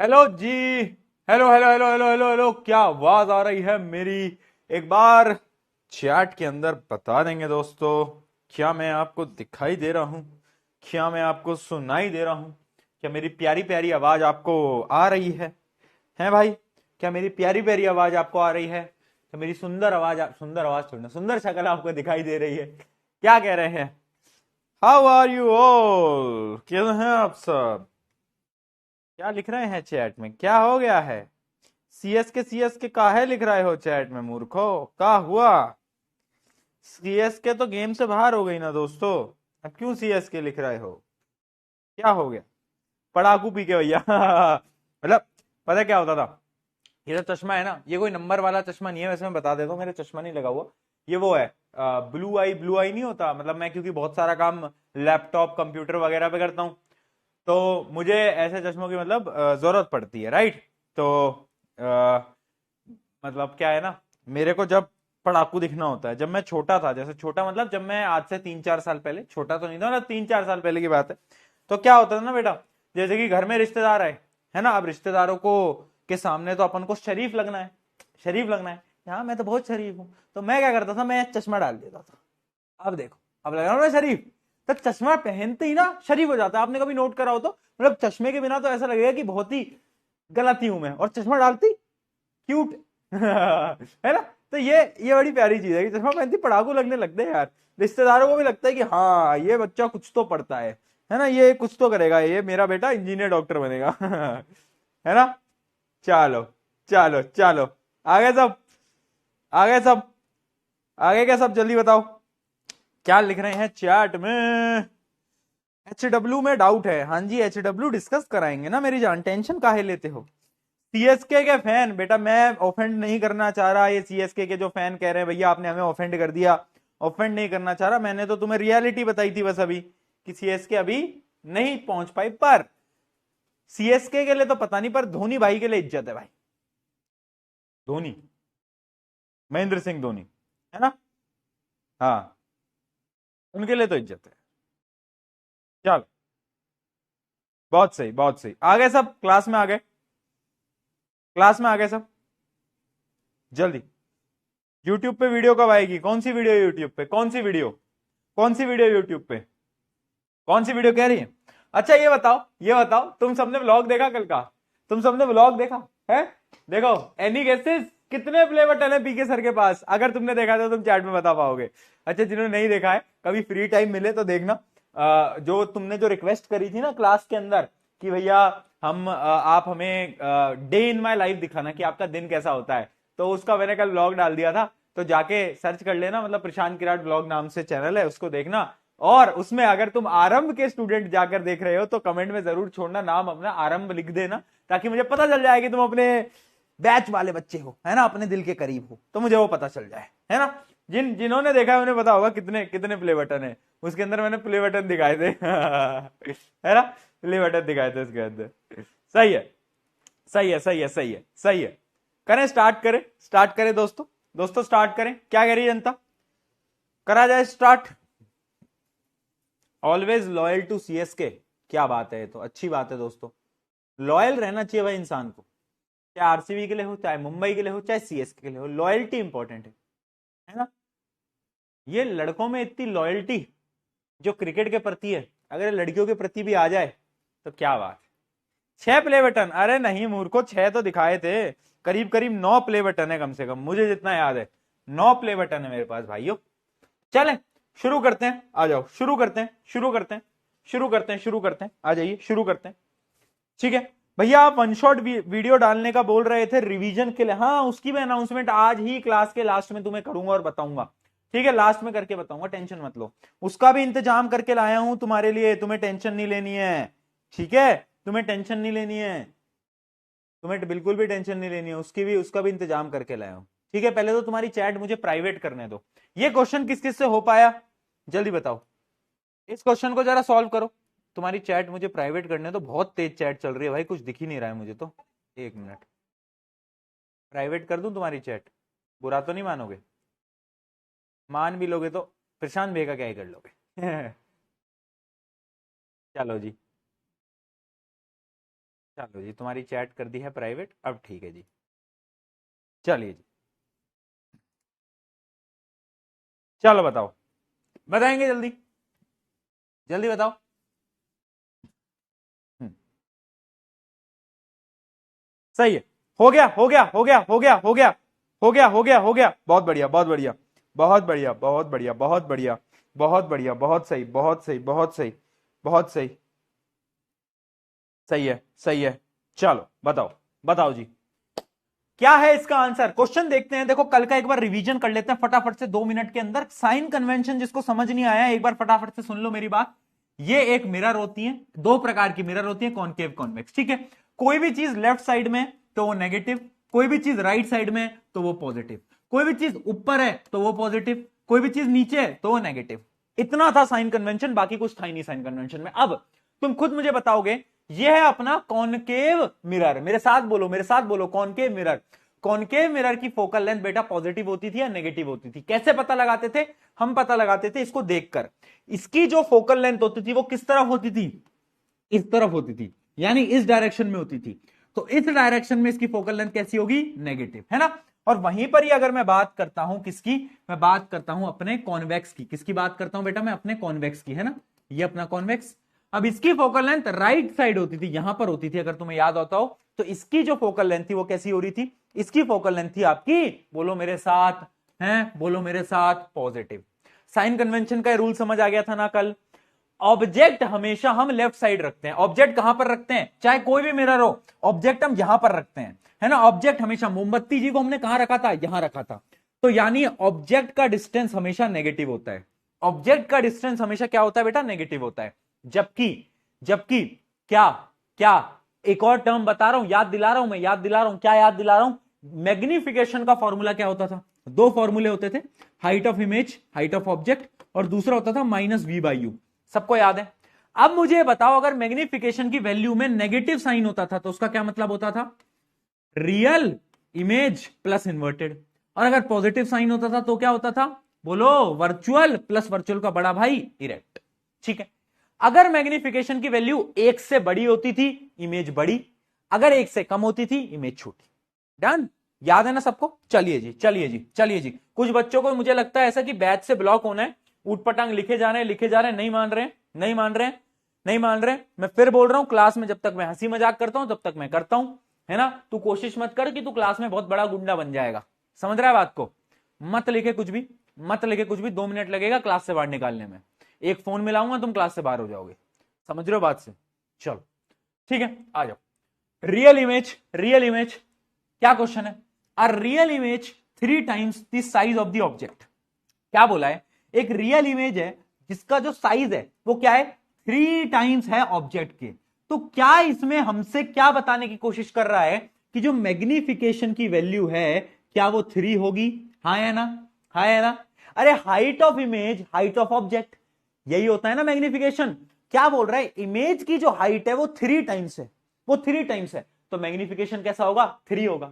Hello ji. Hello hello hello hello hello hello, क्या आवाज आ रही है मेरी? एक बार चैट के अंदर बता देंगे दोस्तों, क्या मैं आपको दिखाई दे रहा हूं? क्या मैं आपको सुनाई दे रहा हूं? क्या मेरी प्यारी प्यारी आवाज आपको आ रही है भाई? क्या मेरी प्यारी प्यारी आवाज आपको आ रही है? क्या मेरी सुंदर आवाज छोड़ना, सुंदर शक्ल आपको दिखाई दे रही है? क्या कह रहे हैं? How are you all? कैसे हैं आप सब? क्या लिख रहे हैं चैट में? क्या हो गया है? सीएस के काहे लिख रहे हो चैट में मूर्खो? क्या हुआ? सीएस के तो गेम से बाहर हो गई ना दोस्तों। अब क्यों सीएस के लिख रहे हो? क्या हो गया? पड़ाकू पी के भैया मतलब पता है क्या होता था? ये जो चश्मा है ना, ये कोई नंबर वाला चश्मा नहीं है, वैसे मैं बता देता हूँ, मेरे चश्मा नहीं लगा हुआ। ये वो है, ब्लू आई नहीं होता, मतलब मैं क्योंकि बहुत सारा काम लैपटॉप कंप्यूटर वगैरह पे करता हूँ, तो मुझे ऐसे चश्मों की मतलब जरूरत पड़ती है, राइट? तो अ, मतलब क्या है ना, मेरे को जब पढ़ाकू दिखना होता है, जब मैं छोटा था, जैसे छोटा मतलब जब मैं आज से 3-4 साल पहले, छोटा तो नहीं था, मतलब 3-4 साल पहले की बात है, तो क्या होता था ना बेटा, जैसे कि घर में रिश्तेदार आए, है ना, अब रिश्तेदारों को के सामने तो अपन को शरीफ लगना है, शरीफ लगना है। हाँ, मैं तो बहुत शरीफ हूं, तो मैं क्या करता था, मैं चश्मा डाल देता था। अब देखो, अब लग रहा हूं ना शरीफ? तो चश्मा पहनते ही ना शरीफ हो जाता है। आपने कभी नोट करा हो तो, मतलब चश्मे के बिना तो ऐसा लगेगा कि बहुत ही गलती हूं मैं, और चश्मा डालती क्यूट है ना? तो ये बड़ी प्यारी चीज है कि चश्मा पहनती पढ़ाकू लगने लगते हैं यार। रिश्तेदारों को भी लगता है कि हाँ, ये बच्चा कुछ तो पढ़ता है ना, ये कुछ तो करेगा, ये मेरा बेटा इंजीनियर डॉक्टर बनेगा है ना? चलो चलो चलो, आगे सब, आगे सब, आगे क्या सब, जल्दी बताओ, क्या लिख रहे हैं चैट में? एचडब्ल्यू में डाउट है? हाँ जी, एचडब्ल्यू डिस्कस कराएंगे ना मेरी जान, टेंशन काहे लेते हो? सीएसके के फैन, बेटा मैं ऑफेंड नहीं करना चाह रहा, ये सीएसके के जो फैन कह रहे हैं भैया आपने हमें ऑफेंड कर दिया, ऑफेंड नहीं करना चाह रहा, मैंने तो तुम्हें रियलिटी बताई थी बस अभी, कि सीएसके अभी नहीं पहुंच पाई, पर सीएसके के लिए तो पता नहीं, पर धोनी भाई के लिए इज्जत है भाई। धोनी, महेंद्र सिंह धोनी, है ना? हाँ, उनके लिए तो इज्जत है। चल, बहुत सही बहुत सही, आ गए सब क्लास में, आ गए क्लास में, आ गए सब, जल्दी। यूट्यूब पे वीडियो कब आएगी? कौन सी वीडियो यूट्यूब पे? कौन सी वीडियो? कौन सी वीडियो यूट्यूब पे? कौन सी वीडियो कह रही है? अच्छा ये बताओ, ये बताओ, तुम सबने व्लॉग देखा कल का? तुम सबने व्लॉग देखा है? देखो, एनी गेसेस, कितने प्ले बटन है पीके सर के पास? अगर तुमने देखा तो तुम चैट में बता पाओगे। अच्छा, जिन्होंने नहीं देखा है, कभी फ्री टाइम मिले तो देखना। जो तुमने जो रिक्वेस्ट करी थी ना क्लास के अंदर, कि भैया आप हमें डे इन माई लाइफ दिखाना, कि आपका दिन कैसा होता है, तो उसका मैंने कल व्लॉग डाल दिया था। तो जाके सर्च कर लेना, मतलब प्रशांत किराट ब्लॉग नाम से चैनल है, उसको देखना। और उसमें अगर तुम आरंभ के स्टूडेंट जाकर देख रहे हो तो कमेंट में जरूर छोड़ना, नाम अपना आरंभ लिख देना, ताकि मुझे पता चल जाए कि तुम अपने बैच वाले बच्चे हो, है ना, अपने दिल के करीब हो, तो मुझे वो पता चल जाए, है ना? जिन्होंने देखा है उन्हें पता होगा कितने कितने प्ले बटन है उसके अंदर, मैंने प्ले बटन दिखाए थे है ना? प्ले बटन दिखाए थे उसके अंदर। सही है, सही है, सही है, सही है, सही है। करें, स्टार्ट करें, स्टार्ट करें दोस्तों, दोस्तों स्टार्ट करें, क्या कह रही है जनता? करा जाए start. Always loyal to CSK, क्या बात है, ये तो अच्छी बात है दोस्तों। लॉयल रहना चाहिए भाई इंसान को, चाहे आरसीबी के लिए हो, चाहे मुंबई के लिए हो, चाहे सीएसके के लिए हो, लॉयल्टी इंपॉर्टेंट है ना? ये लड़कों में इतनी लॉयल्टी जो क्रिकेट के प्रति है, अगर ये लड़कियों के प्रति भी आ जाए तो क्या बात है। 6 प्ले बटन? अरे नहीं मूर्खो, 6 तो दिखाए थे, करीब करीब 9 प्ले बटन है कम से कम, मुझे जितना याद है 9 प्ले बटन है मेरे पास भाइयों। चलें, शुरू करते हैं, आ जाओ, शुरू करते हैं, शुरू करते हैं, शुरू करते हैं, शुरू करते हैं, आ जाइए, शुरू करते हैं। ठीक है भैया, आप वन शॉट वीडियो डालने का बोल रहे थे रिवीजन के लिए, हाँ उसकी मैं अनाउंसमेंट आज ही क्लास के लास्ट में तुम्हें करूंगा और बताऊंगा। ठीक है, लास्ट में करके बताऊंगा, टेंशन मत लो। उसका भी इंतजाम करके लाया हूं तुम्हारे लिए, तुम्हें टेंशन नहीं लेनी है। ठीक है, तुम्हें टेंशन नहीं लेनी है, तुम्हें बिल्कुल भी टेंशन नहीं लेनी है, उसका भी इंतजाम करके लाया हूं। ठीक है, पहले तो तुम्हारी चैट मुझे प्राइवेट करने दो। ये क्वेश्चन किस किस से हो पाया, जल्दी बताओ। इस क्वेश्चन को जरा सॉल्व करो। तुम्हारी चैट मुझे प्राइवेट करने दो, बहुत तेज चैट चल रही है भाई, कुछ दिख ही नहीं रहा है मुझे तो। एक मिनट, प्राइवेट कर दूं तुम्हारी चैट? बुरा तो नहीं मानोगे? मान भी लोगे तो प्रशांत भैया का क्या ही कर लोगे चलो जी, चलो जी, तुम्हारी चैट कर दी है प्राइवेट, अब ठीक है जी। चलिए जी, चलो बताओ, बताएंगे जल्दी, जल्दी बताओ। हम्म, सही है। हो गया हो गया हो गया हो गया हो गया हो गया हो गया हो गया, बहुत बढ़िया बहुत बढ़िया बहुत बढ़िया बहुत बढ़िया बहुत बढ़िया बहुत बढ़िया, बहुत सही बहुत सही बहुत सही बहुत सही। सही है सही है। चलो बताओ, बताओ जी, क्या है इसका आंसर। क्वेश्चन देखते हैं, देखो कल का एक बार रिवीजन कर लेते हैं फटाफट से 2 मिनट के अंदर। साइन कन्वेंशन जिसको समझ नहीं आया एक बार फटाफट से सुन लो मेरी बात। ये एक मिरर होती है, दो प्रकार की मिरर होती है, कॉनकेव कॉन्वेक्स, ठीक है। कोई भी चीज लेफ्ट साइड में तो वो नेगेटिव, कोई भी चीज राइट साइड में तो वो पॉजिटिव, कोई भी चीज ऊपर है तो वो पॉजिटिव, कोई भी चीज नीचे है तो वो नेगेटिव। इतना था साइन कन्वेंशन, बाकी कुछ था ही नहीं साइन कन्वेंशन में। अब तुम खुद मुझे बताओगे, ये है अपना कॉनकेव मिरर, मेरे साथ बोलो, मेरे साथ बोलो, कॉनकेव मिरर। कॉनकेव मिरर की फोकल लेंथ बेटा पॉजिटिव होती थी या नेगेटिव होती थी? कैसे पता लगाते थे? हम पता लगाते थे इसको देखकर। इसकी जो फोकल लेंथ होती थी वो किस तरफ होती थी? इस तरफ होती थी, यानी इस डायरेक्शन में होती थी। तो इस डायरेक्शन में इसकी फोकल लेंथ कैसी होगी? नेगेटिव, है ना। और वहीं पर ही अगर मैं बात करता हूं किसकी, मैं बात करता हूं अपने कॉन्वेक्स की। किसकी बात करता हूं बेटा? मैं अपने कॉन्वेक्स की, है ना। ये अपना कॉन्वेक्स। अब इसकी फोकल लेंथ राइट साइड होती थी, यहां पर होती थी, अगर तुम्हें याद होता हो तो। इसकी जो फोकल लेंथ थी वो कैसी हो रही थी? इसकी फोकल लेंथ थी आपकी, बोलो मेरे साथ, है बोलो मेरे साथ, पॉजिटिव। साइन कन्वेंशन का रूल समझ आ गया था ना कल? ऑब्जेक्ट हमेशा हम लेफ्ट साइड रखते हैं। ऑब्जेक्ट कहां पर रखते हैं? चाहे कोई भी मिरर हो, ऑब्जेक्ट हम यहां पर रखते हैं, है ना। ऑब्जेक्ट हमेशा, मोमबत्ती जी को हमने कहां रखा था? यहां रखा था। तो यानी ऑब्जेक्ट का डिस्टेंस हमेशा नेगेटिव होता है। ऑब्जेक्ट का डिस्टेंस हमेशा क्या होता है बेटा? नेगेटिव होता है। जबकि जबकि क्या, क्या, एक और टर्म बता रहा हूं, याद दिला रहा हूं, मैं याद दिला रहा हूं, क्या याद दिला रहा हूं? मैग्निफिकेशन का फॉर्मूला क्या होता था? दो फॉर्मूले होते थे, height of image, height of object, और दूसरा होता था -v/u। सबको याद है। अब मुझे बताओ, अगर मैग्निफिकेशन की वैल्यू में नेगेटिव साइन होता था तो उसका क्या मतलब होता था? Real image plus inverted. और अगर पॉजिटिव साइन होता था तो क्या होता था? बोलो, वर्चुअल प्लस वर्चुअल का बड़ा भाई इरेक्ट। ठीक है। अगर मैग्निफिकेशन की वैल्यू 1 से बड़ी होती थी, इमेज बड़ी, अगर 1 से कम होती थी, इमेज छोटी। डन? याद है ना सबको? चलिए जी चलिए जी चलिए जी। कुछ बच्चों को मुझे लगता है ऐसा कि बैच से ब्लॉक होना है, ऊटपटांग लिखे जा रहे हैं, लिखे जा रहे हैं, नहीं मान रहे हैं, नहीं मान रहे हैं, नहीं मान रहे हैं। मैं फिर बोल रहा हूं, क्लास में जब तक मैं हंसी मजाक करता हूं तब तक मैं करता हूं, है ना। तू कोशिश मत कर कि तू क्लास में बहुत बड़ा गुंडा बन जाएगा। समझ रहा है बात को? मत लिखे कुछ भी, मत लिखे कुछ भी। 2 मिनट लगेगा क्लास से बाहर निकालने में। एक फोन मिलाऊंगा, तुम क्लास से बाहर हो जाओगे। समझ रहे हो बात से? चलो ठीक है, आ जाओ। रियल इमेज, रियल इमेज, क्या क्वेश्चन है? A real image 3 times the size of the object. क्या बोला है? एक रियल इमेज है जिसका जो साइज है वो क्या है? 3 times है ऑब्जेक्ट के। तो क्या इसमें हमसे क्या बताने की कोशिश कर रहा है कि जो मैग्निफिकेशन की वैल्यू है क्या वो 3 होगी? हाँ या ना? हाँ या ना? अरे height of image, height of object, यही होता है ना मैग्निफिकेशन। क्या बोल रहा है? इमेज की जो हाइट है वो 3 times है, वो 3 times है, तो मैग्निफिकेशन कैसा होगा? 3 होगा।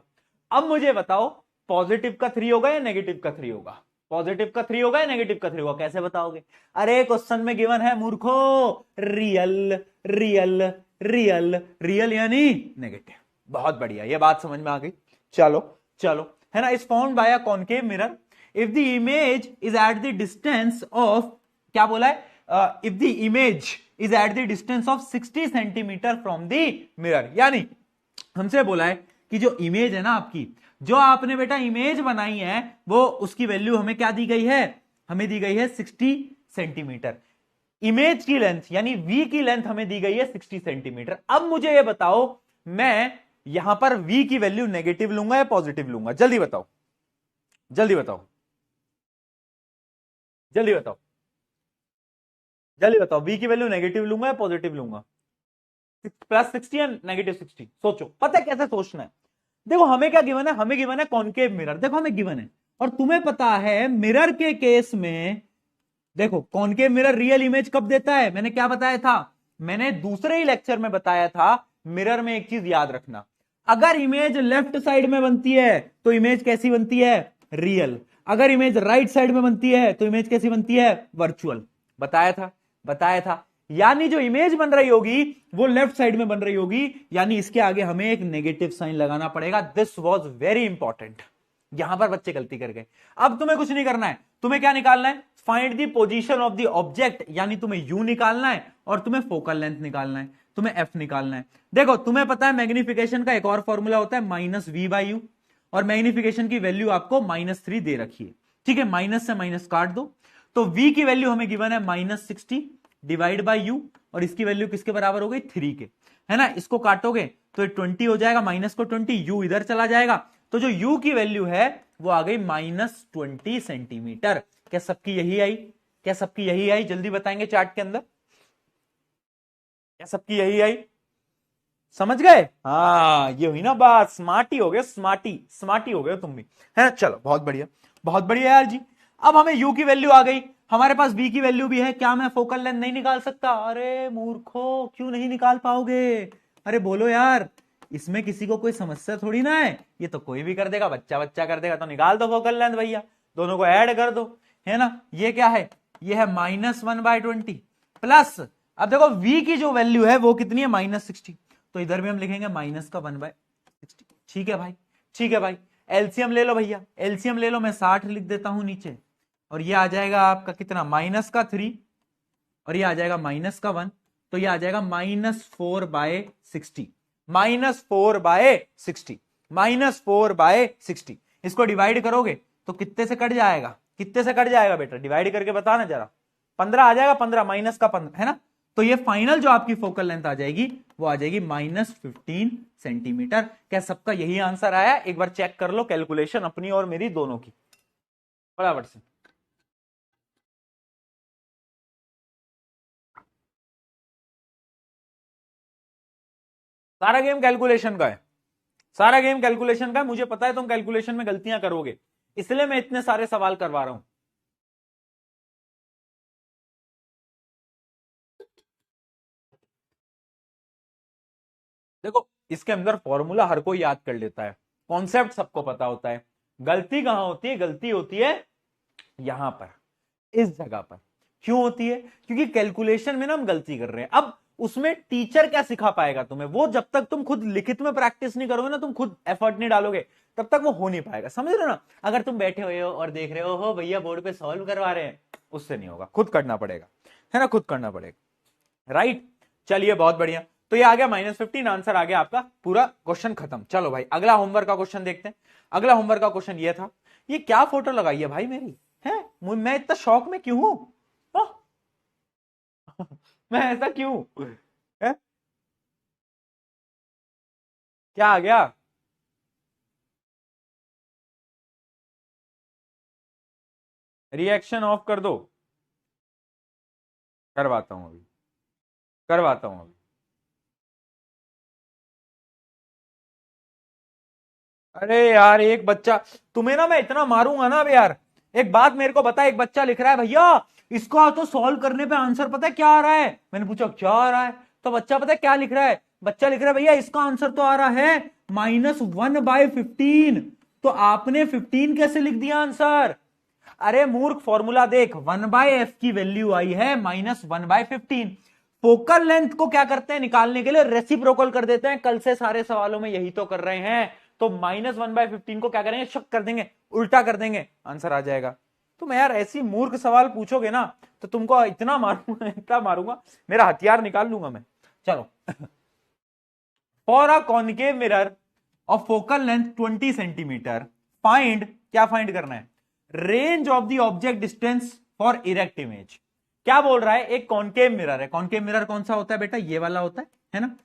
अब मुझे बताओ, पॉजिटिव का 3 होगा या नेगेटिव का 3 होगा? पॉजिटिव का 3 होगा या नेगेटिव का 3 होगा? कैसे बताओगे? अरे क्वेश्चन में गिवन है मूर्खो, रियल रियल रियल, रियल यानी नेगेटिव। बहुत बढ़िया, ये बात समझ में आ गई। चलो चलो, है ना। Is found by a concave mirror if the image is at the distance of, क्या बोला है? If the image is at the distance of 60 centimetre from the mirror. यानी हमसे बोला है कि जो इमेज है ना आपकी, जो आपने बेटा इमेज बनाई है, वो उसकी वैल्यू हमें क्या दी गई है? हमें दी गई है 60 सेंटीमीटर। इमेज की लेंथ यानी वी की लेंथ हमें दी गई है 60 सेंटीमीटर। अब मुझे ये बताओ, मैं यहां पर वी की वैल्यू नेगेटिव लूंगा या पॉजिटिव लूंगा? जल्दी बताओ, जल्दी बताओ, जल्दी बताओ, जल्दी बताओ। वी की वैल्यू नेगेटिव लूंगा या पॉजिटिव लूंगा? +60 या -60? सोचो, पता है कैसे सोचना है? देखो हमें क्या गिवन है? हमें गिवन है कॉनकेव मिरर। देखो हमें गिवन है, और तुम्हें पता है मिरर के केस में, देखो कॉनकेव मिरर रियल इमेज कब देता है? मैंने क्या बताया था? मैंने दूसरे ही लेक्चर में बताया था, मिरर में एक चीज याद रखना, अगर इमेज लेफ्ट साइड में बनती है तो इमेज कैसी बनती है? रियल। अगर इमेज राइट साइड में बनती है तो इमेज कैसी बनती है? वर्चुअल। बताया था, बताया था। यानी जो इमेज बन रही होगी वो लेफ्ट साइड में बन रही होगी, यानी इसके आगे हमें एक नेगेटिव साइन लगाना पड़ेगा। This was very important. यहां पर बच्चे गलती कर गए। अब तुम्हें कुछ नहीं करना है, तुम्हें क्या निकालना है, find the position of the object, यानी तुम्हें यू निकालना है और तुम्हें फोकल लेंथ निकालना है, तुम्हें एफ निकालना है। देखो तुम्हें पता है मैग्निफिकेशन का एक और फॉर्मूला होता है -v/u, और मैग्निफिकेशन की वैल्यू आपको -3 दे रखी है, ठीक है। माइनस से माइनस काट दो, तो v की वैल्यू हमें गिवन है -60 डिवाइड बाई u, और इसकी वैल्यू किसके बराबर हो गई, 3 के, है ना। इसको काटोगे तो 20 हो जाएगा, माइनस को 20, u इधर चला जाएगा, तो जो u की वैल्यू है वो आ गई -20 सेंटीमीटर। क्या सबकी यही आई, क्या सबकी यही आई, जल्दी बताएंगे चार्ट के अंदर, क्या सबकी यही आई, समझ गए। हाँ ये हुई ना बात, स्मार्टी हो गए, स्मार्टी स्मार्टी हो गए तुम भी, है ना। चलो बहुत बढ़िया, बहुत बढ़िया यार जी। अब हमें u की वैल्यू आ गई, हमारे पास v की वैल्यू भी है, क्या मैं फोकल लेंथ नहीं निकाल सकता। अरे मूर्खो, क्यों नहीं निकाल पाओगे, अरे बोलो यार, इसमें किसी को कोई समस्या थोड़ी ना है, ये तो कोई भी कर देगा, बच्चा बच्चा कर देगा, तो निकाल दो फोकल लेंथ भैया, दोनों को ऐड कर दो, है ना। ये क्या है, ये है -1/20 प्लस, अब देखो v की जो वैल्यू है वो कितनी है, -60, तो इधर भी हम लिखेंगे -1/60, ठीक है भाई, ठीक है भाई। एलसीएम ले लो भैया, एलसीएम ले लो, मैं 60 लिख देता हूं नीचे, और ये आ जाएगा आपका कितना, -3, और ये आ जाएगा -1, तो ये आ जाएगा -4/60, -4/60, -4/60। इसको डिवाइड करोगे तो कितने से कट जाएगा, कितने से कट जाएगा बेटा, डिवाइड करके बताना जरा, 15 आ जाएगा, 15 माइनस का 15, है ना। तो ये फाइनल जो आपकी फोकल लेंथ आ जाएगी वो आ जाएगी -15 सेंटीमीटर। क्या सबका यही आंसर आया, एक बार चेक कर लो कैलकुलेशन अपनी और मेरी दोनों की फटाफट से। सारा गेम कैलकुलेशन का है, सारा गेम कैलकुलेशन का है, मुझे पता है तुम कैलकुलेशन में गलतियां करोगे, इसलिए मैं इतने सारे सवाल करवा रहा हूं। देखो इसके अंदर फॉर्मूला हर कोई याद कर लेता है, कॉन्सेप्ट सबको पता होता है, गलती कहां होती है, गलती होती है यहां पर, इस जगह पर। क्यों होती है, क्योंकि कैलकुलेशन में ना हम गलती कर रहे हैं। अब उसमें टीचर क्या सिखा पाएगा तुम्हें, वो जब तक तुम खुद लिखित में प्रैक्टिस नहीं करोगे ना, तुम खुद एफर्ट नहीं डालोगे, तब तक वो हो नहीं पाएगा, समझ रहे हो ना। अगर तुम बैठे हुए हो और देख रहे हो भैया बोर्ड पे सॉल्व करवा रहे हैं, उससे नहीं होगा, खुद करना पड़ेगा, है ना, खुद करना पड़ेगा, राइट। चलिए बहुत बढ़िया, तो ये आ गया -15, आंसर आ गया आपका, पूरा क्वेश्चन खत्म। चलो भाई अगला होमवर्क का क्वेश्चन देखते हैं। अगला होमवर्क का क्वेश्चन ये था, ये क्या फोटो लगाई है भाई मेरी, है मैं इतना शौक में क्यों हूं मैं ऐसा क्यों है? क्या आ गया, रिएक्शन ऑफ कर दो, करवाता हूं अभी, करवाता हूं अभी। अरे यार एक बच्चा, तुम्हें ना मैं इतना मारूंगा ना अब यार। एक बात मेरे को बता, एक बच्चा लिख रहा है भैया इसको तो सॉल्व करने पे आंसर पता है क्या आ रहा है, मैंने पूछा क्या आ रहा है, तो बच्चा पता है क्या लिख रहा है, बच्चा लिख रहा है भैया इसका आंसर तो आ रहा है -1/15, तो आपने 15 कैसे लिख दिया आंसर। अरे मूर्ख, फॉर्मूला देख, 1/f की वैल्यू आई है -1/15, फोकल लेंथ को क्या करते हैं निकालने के लिए, रेसिप्रोकल कर देते हैं, कल से सारे सवालों में यही तो कर रहे हैं। तो -1/15 को क्या करेंगे, शक कर देंगे, उल्टा कर देंगे, आंसर आ जाएगा। तुम यार ऐसी मूर्ख सवाल पूछोगे ना तो तुमको इतना मारूंगा, इतना मारूंगा, मेरा हथियार निकाल लूंगा मैं। चलो for a concave mirror of focal length 20 centimetre, find, क्या फाइंड करना है, range of the object distance for erect image. क्या बोल रहा है, एक कॉन्केव मिरर है, कॉन्केव मिरर कौन सा होता है बेटा, ये वाला होता है ना।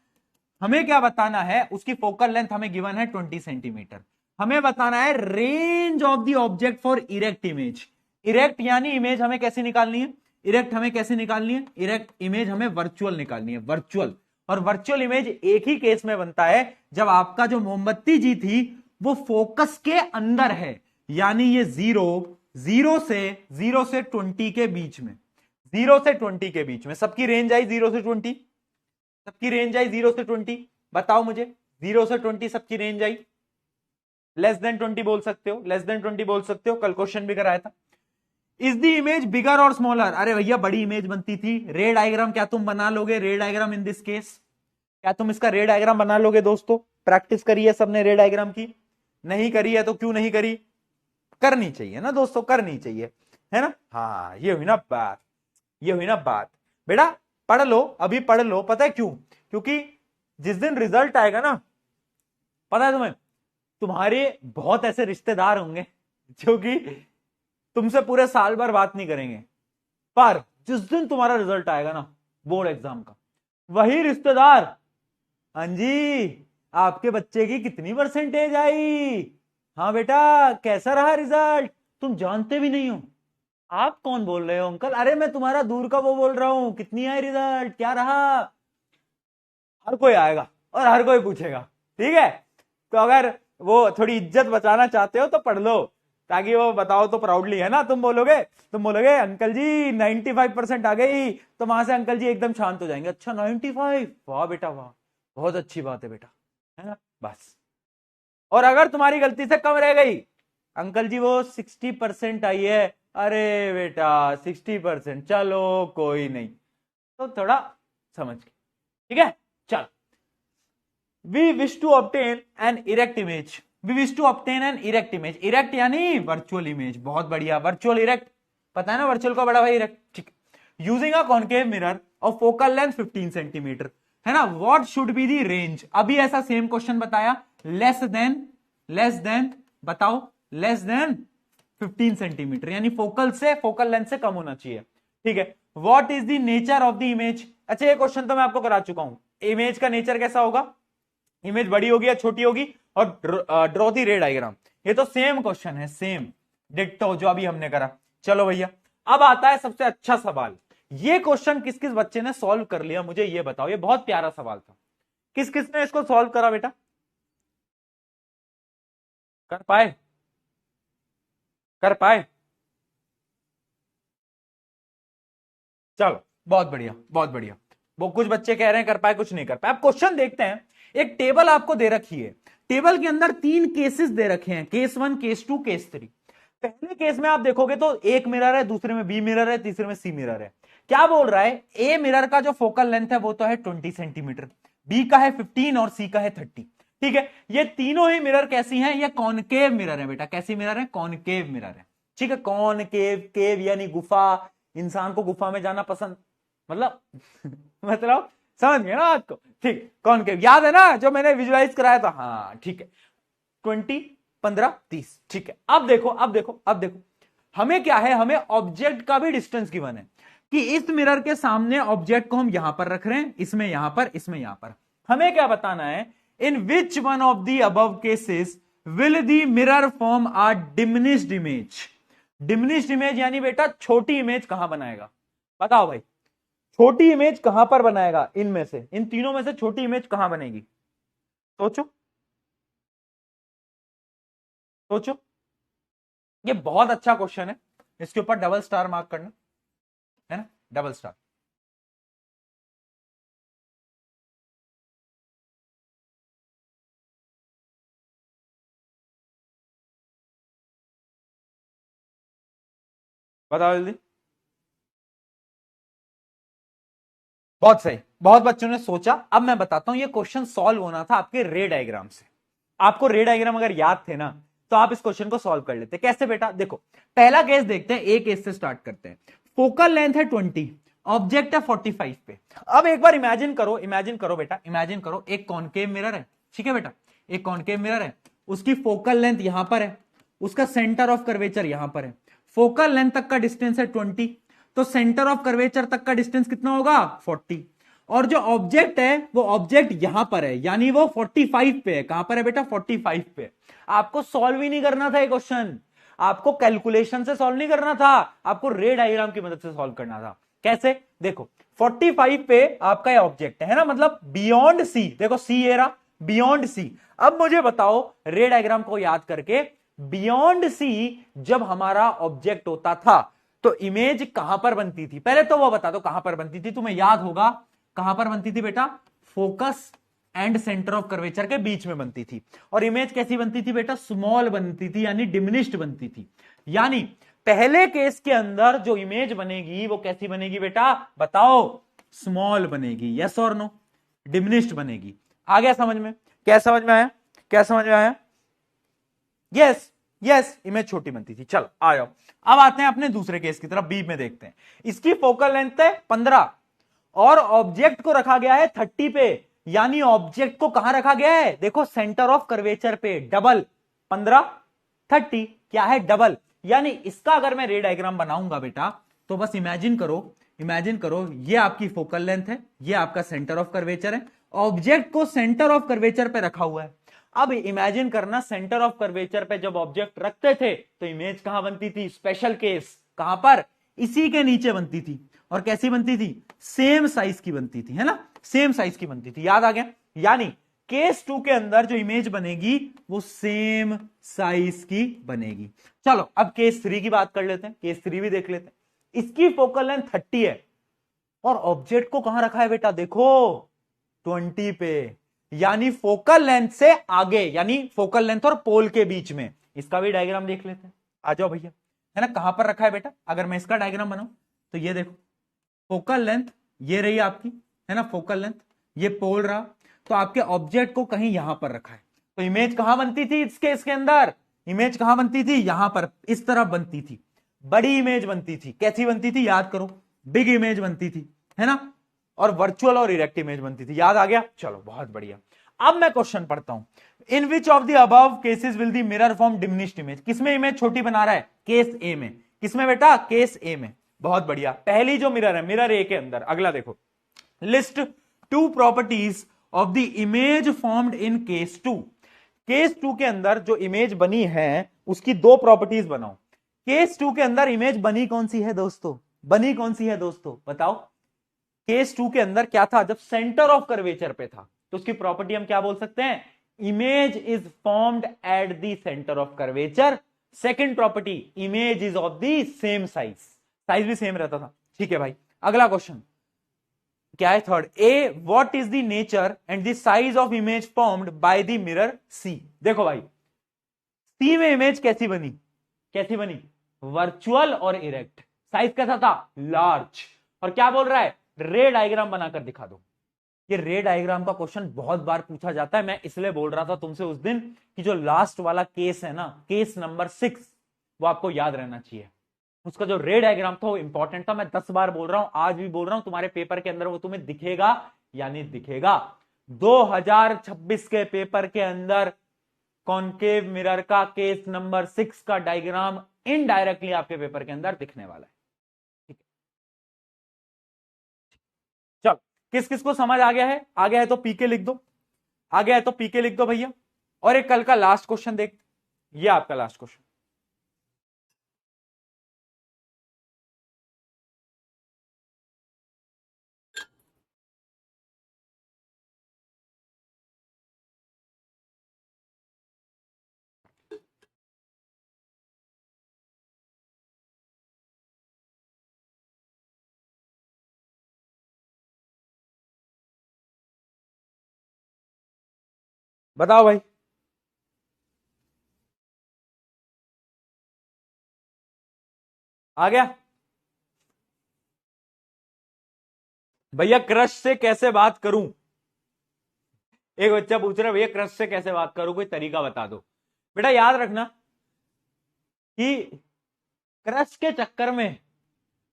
हमें क्या बताना है, उसकी फोकल लेंथ हमें गिवन है 20 सेंटीमीटर, हमें बताना है range of the object for erect image. Erect यानी इमेज हमें कैसे निकालनी है, इरेक्ट हमें कैसे निकालनी है, इरेक्ट इमेज हमें वर्चुअल निकालनी है, वर्चुअल। और वर्चुअल इमेज एक ही केस में बनता है जब आपका जो मोमबत्ती जी थी वो फोकस के अंदर है, यानी ये जीरो से 20 के बीच में, 0 से 20 के बीच में सबकी रेंज आई, 0 से 20 सबकी रेंज आई, 0 से 20, बताओ मुझे 0 से 20 सबकी रेंज आई, लेस देन 20 बोल सकते हो, लेस देन 20 बोल सकते हो, कल क्वेश्चन भी कराया था। इज द इमेज बिगर और स्मॉलर? अरे भैया बड़ी इमेज बनती थी। रे डायग्राम क्या तुम बना लोगे? रे डायग्राम इन दिस केस क्या तुम इसका रे डायग्राम बना लोगे? दोस्तों प्रैक्टिस करी है सबने रे डायग्राम की? नहीं करी है तो क्यों नहीं करी? करनी चाहिए ना दोस्तों, करनी चाहिए, है ना? हाँ ये हुई ना बात, ये हुई ना बात। बेटा पढ़ लो, अभी पढ़ लो। पता है क्यों? क्योंकि जिस दिन रिजल्ट आएगा ना, पता है तुम्हें, तुम्हारे बहुत ऐसे रिश्तेदार होंगे जो कि तुमसे पूरे साल भर बात नहीं करेंगे, पर जिस दिन तुम्हारा रिजल्ट आएगा ना बोर्ड एग्जाम का, वही रिश्तेदार, हाँ जी आपके बच्चे की कितनी परसेंटेज आई, हाँ बेटा कैसा रहा रिजल्ट, तुम जानते भी नहीं हो। आप कौन बोल रहे हो अंकल? अरे मैं तुम्हारा दूर का वो बोल रहा हूं, कितनी आई रिजल्ट, क्या रहा। हर कोई आएगा और हर कोई पूछेगा, ठीक है? तो अगर वो थोड़ी इज्जत बचाना चाहते हो तो पढ़ लो, ताकि वो बताओ तो प्राउडली, है ना? तुम बोलोगे अंकल जी 95% आ गई, तो वहां से अंकल जी एकदम शांत हो जाएंगे। अच्छा 95, वाह बेटा वाह, बहुत अच्छी बात है बेटा, है ना? बस। और अगर तुम्हारी गलती से कम रह गई, अंकल जी वो 60% आई है, अरे बेटा 60%, चलो कोई नहीं, तो थोड़ा समझ के, ठीक है? चल, we wish to obtain an erect image, we wish to obtain an erect image, erect यानी वर्चुअल इमेज, बहुत बढ़िया, वर्चुअल इरेक्ट, पता है ना वर्चुअल का बड़ा भाई इरेक्ट, ठीक। Using a concave mirror of focal length 15 centimetre, है ना? What should be the range? अभी ऐसा सेम क्वेश्चन बताया, लेस देन बताओ, लेस देन 15 सेंटीमीटर, यानी फोकल लेंथ से कम होना चाहिए, ठीक है? What is the nature of the image? अच्छा ये क्वेश्चन तो मैं आपको करा चुका हूं, इमेज का नेचर कैसा होगा, इमेज बड़ी होगी या छोटी होगी, और ड्रॉ दी रे डायग्राम। ये तो सेम क्वेश्चन है, सेम डिट्टो जो अभी हमने करा। चलो भैया अब आता है सबसे अच्छा सवाल, ये क्वेश्चन किस किस बच्चे ने सॉल्व कर लिया मुझे ये बताओ, ये बहुत प्यारा सवाल था, किस किस ने इसको सॉल्व करा बेटा? कर पाए? कर पाए? चलो बहुत बढ़िया, बहुत बढ़िया। वो कुछ बच्चे कह रहे हैं कर पाए, कुछ नहीं कर पाए। अब क्वेश्चन देखते हैं, एक टेबल आपको दे रखी है, टेबल के अंदर 3 केसेस दे रखे हैं, केस 1, केस 2, केस 3। पहले केस में आप देखोगे तो एक मिरर है, दूसरे में बी मिरर है, तीसरे में सी मिरर है। क्या बोल रहा है? ए मिरर का जो फोकल लेंथ है वो तो है 20 सेंटीमीटर, बी का है 15 और सी का है 30, ठीक है? ये तीनों ही मिरर कैसी हैं? ये कॉनकेव मिरर है बेटा। कैसी मिरर है? कॉनकेव मिरर है, ठीक है? कॉनकेव, केव यानी गुफा, इंसान को गुफा में जाना पसंद, मतलब मतलब समझ गए ना आपको? ठीक, कॉनकेव याद है ना जो मैंने विजुलाइज कराया था? हाँ ठीक है, 20, 15, 30, ठीक है। अब देखो हमें क्या है, हमें ऑब्जेक्ट का भी डिस्टेंस गिवन है कि इस मिरर के सामने ऑब्जेक्ट को हम यहां पर रख रहे हैं, इसमें यहां पर, इसमें यहां पर। हमें क्या बताना है? In which one of the above cases will the mirror form a diminished image? Diminished image यानी बेटा छोटी इमेज कहां बनाएगा? बताओ भाई, छोटी इमेज कहां पर बनाएगा? इनमें से, इन तीनों में से छोटी इमेज कहां बनेगी? सोचो सोचो, ये बहुत अच्छा क्वेश्चन है, इसके ऊपर डबल स्टार मार्क करना, है ना? Double star. बताओ जल्दी। बहुत सही, बहुत बच्चों ने सोचा। अब मैं बताता हूं, ये क्वेश्चन सॉल्व होना था आपके रे डायग्राम से। आपको रे डायग्राम अगर याद थे ना, तो आप इस क्वेश्चन को सॉल्व कर लेते। कैसे बेटा? देखो पहला केस देखते हैं, एक केस से स्टार्ट करते हैं। फोकल लेंथ है 20, ऑब्जेक्ट है 45 पे। अब एक बार इमेजिन करो बेटा, इमेजिन करो एक कॉनकेव मिरर है, ठीक है बेटा? एक कॉनकेव मिरर है, उसकी फोकल लेंथ यहां पर है, उसका सेंटर ऑफ कर्वेचर यहां पर है, फोकल लेंथ तक का डिस्टेंस है 20, तो सेंटर ऑफ कर्वेचर तक का डिस्टेंस कितना होगा? 40। और जो ऑब्जेक्ट है वो ऑब्जेक्ट यहां पर है, यानी वो 45 पे है। कहां पर है बेटा? 45 पे। आपको सॉल्व ही नहीं करना था ये क्वेश्चन, आपको कैलकुलेशन से सॉल्व नहीं करना था, आपको रे डायग्राम की मदद से सॉल्व करना था। कैसे? देखो 45 पे आपका ये ऑब्जेक्ट है ना, मतलब बियॉन्ड सी, देखो सी ये रहा, बियॉन्ड सी। अब मुझे बताओ रे डायग्राम को याद करके, बियॉन्ड सी जब हमारा ऑब्जेक्ट होता था तो इमेज कहां पर बनती थी? पहले तो वो बता दो कहां पर बनती थी, तुम्हें याद होगा कहां पर बनती थी बेटा? Focus and centre of curvature के बीच में बनती थी। और इमेज कैसी बनती थी बेटा? स्मॉल बनती थी, यानी डिमिनिश्ड बनती थी। यानी पहले केस के अंदर जो इमेज बनेगी वो कैसी बनेगी बेटा, बताओ, स्मॉल बनेगी, यस और नो, डिमिनिश्ड बनेगी। आ गया समझ में? क्या समझ में आया? क्या समझ में आया? यस यस, इमेज छोटी बनती थी। चलो आ जाओ, अब आते हैं अपने दूसरे केस की तरफ, बी में देखते हैं। इसकी फोकल लेंथ है 15 और ऑब्जेक्ट को रखा गया है 30 पे, यानी ऑब्जेक्ट को कहां रखा गया है, देखो सेंटर ऑफ कर्वेचर पे, डबल 15 30 क्या है, डबल। यानी इसका अगर मैं रे डायग्राम बनाऊंगा बेटा, तो बस इमेजिन करो, इमेजिन करो, ये आपकी फोकल लेंथ है, ये आपका सेंटर ऑफ कर्वेचर है, ऑब्जेक्ट को सेंटर ऑफ कर्वेचर पे रखा हुआ है। अब इमेजिन करना, सेंटर ऑफ कर्वेचर पे जब ऑब्जेक्ट रखते थे तो इमेज कहां बनती थी, स्पेशल केस कहां पर, इसी के नीचे बनती थी। और कैसी बनती थी, सेम साइज की बनती थी, है ना, सेम साइज की बनती थी, याद आ गया। यानी केस 2 के अंदर जो इमेज बनेगी वो सेम साइज की बनेगी। चलो अब केस 3 की बात कर लेते हैं, केस 3 भी देख लेते हैं। इसकी फोकल लेंथ 30 है और ऑब्जेक्ट को कहां रखा है बेटा, देखो 20 पे, यानी फोकल लेंथ से आगे, यानी फोकल लेंथ और पोल के बीच में। इसका भी डायग्राम देख लेते हैं, आ जाओ भैया, है ना, कहां पर रखा है बेटा, अगर मैं इसका डायग्राम बनाऊं तो ये देखो, फोकल लेंथ ये रही आपकी, है ना, फोकल लेंथ, ये पोल रहा, तो आपके ऑब्जेक्ट को कहीं यहां पर रखा है, तो इमेज कहां बनती थी इस केस के अंदर, इमेज कहां बनती थी, यहां पर, इस तरफ बनती थी, बड़ी इमेज बनती थी। कैसी बनती थी, याद करो, बिग इमेज बनती थी, है ना, और वर्चुअल और इरेक्ट इमेज बनती थी, याद आ गया। चलो बहुत बढ़िया। अब मैं क्वेश्चन पढ़ता हूं, in which of the above cases will the mirror form diminished image, किसमें इमेज छोटी बना रहा है, केस ए में, किसमें बेटा, केस ए में। बहुत बढ़िया, पहली जो मिरर है, मिरर ए के अंदर। अगला देखो, list 2 properties of the image formed in case 2। Case 2 के अंदर जो इमेज बनी है उसकी 2 प्रॉपर्टीज बनाओ। केस 2 के अंदर इमेज बनी कौन सी है दोस्तों, बनी कौन सी है दोस्तों, बताओ। केस 2 के अंदर क्या था, जब सेंटर ऑफ कर्वेचर पे था, तो उसकी प्रॉपर्टी हम क्या बोल सकते हैं, image is formed at the centre of curvature. Second property, image is of the same size, size भी सेम रहता था। ठीक है भाई, अगला क्वेश्चन क्या है, third, a what is the nature and the size of image formed by the mirror C. देखो भाई, सी में इमेज कैसी बनी, कैसी बनी, वर्चुअल और इरेक्ट, साइज कैसा था, लार्ज। और क्या बोल रहा है, रे डायग्राम बनाकर दिखा दो। ये रे डायग्राम का क्वेश्चन बहुत बार पूछा जाता है, मैं इसलिए बोल रहा था तुमसे उस दिन कि जो लास्ट वाला केस है ना, केस नंबर 6, वो आपको याद रहना चाहिए। उसका जो रे डायग्राम था वो इंपॉर्टेंट था, मैं 10 बार बोल रहा हूं, आज भी बोल रहा हूं, तुम्हारे पेपर के अंदर वो तुम्हें दिखेगा, यानी दिखेगा। 2026 के पेपर के अंदर कॉनकेव मिरर का केस नंबर 6 का डायग्राम इनडायरेक्टली आपके पेपर के अंदर दिखने वाला है। ठीक है, चलो किस किस को समझ आ गया है, आ गया है तो पीके लिख दो, आ गया है तो पीके लिख दो भैया। और एक कल का लास्ट क्वेश्चन देख, ये आपका लास्ट क्वेश्चन। बताओ भाई, आ गया भैया। क्रश से कैसे बात करूं, एक बच्चा पूछ रहा है भैया क्रश से कैसे बात करूं, कोई तरीका बता दो। बेटा याद रखना कि क्रश के चक्कर में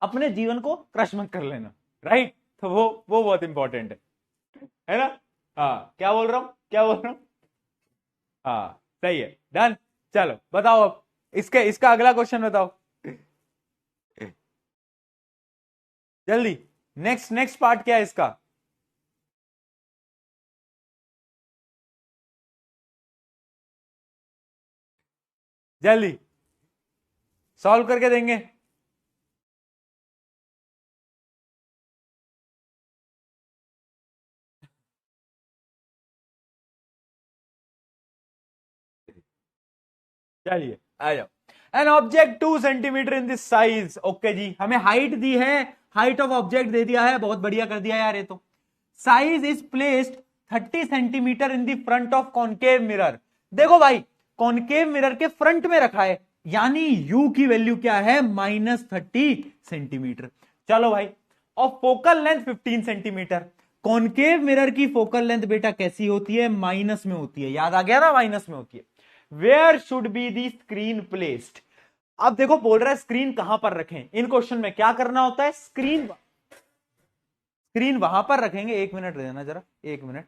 अपने जीवन को क्रश मत कर लेना, राइट, तो वो बहुत इंपॉर्टेंट है ना। हाँ, क्या बोल रहा हूं, क्या बोल रहा हूं, हाँ सही है, डन। चलो बताओ अब, इसका अगला क्वेश्चन बताओ जल्दी। नेक्स्ट नेक्स्ट पार्ट क्या है इसका, जल्दी सॉल्व करके देंगे। चलिए आ जाओ। An object 2 centimetre in this size, okay ji, हमें हाइट दी है, हाइट ऑफ ऑब्जेक्ट दे दिया है, बहुत बढ़िया कर दिया यार ये तो। Size is placed 30 centimetre in the front of concave mirror. देखो भाई, कॉनकेव मिरर के फ्रंट में रखा है, यानी u की वैल्यू क्या है, -30 सेंटीमीटर। चलो भाई, और focal length 15 centimetre. Concave mirror की फोकल लेंथ बेटा कैसी होती है, माइनस में होती है, याद आ गया ना, माइनस में होती है। Where should be the screen placed. अब देखो बोल रहा है स्क्रीन कहां पर रखें। इन क्वेश्चन में क्या करना होता है, स्क्रीन स्क्रीन वहां पर रखेंगे। एक मिनट देना जरा, एक मिनट।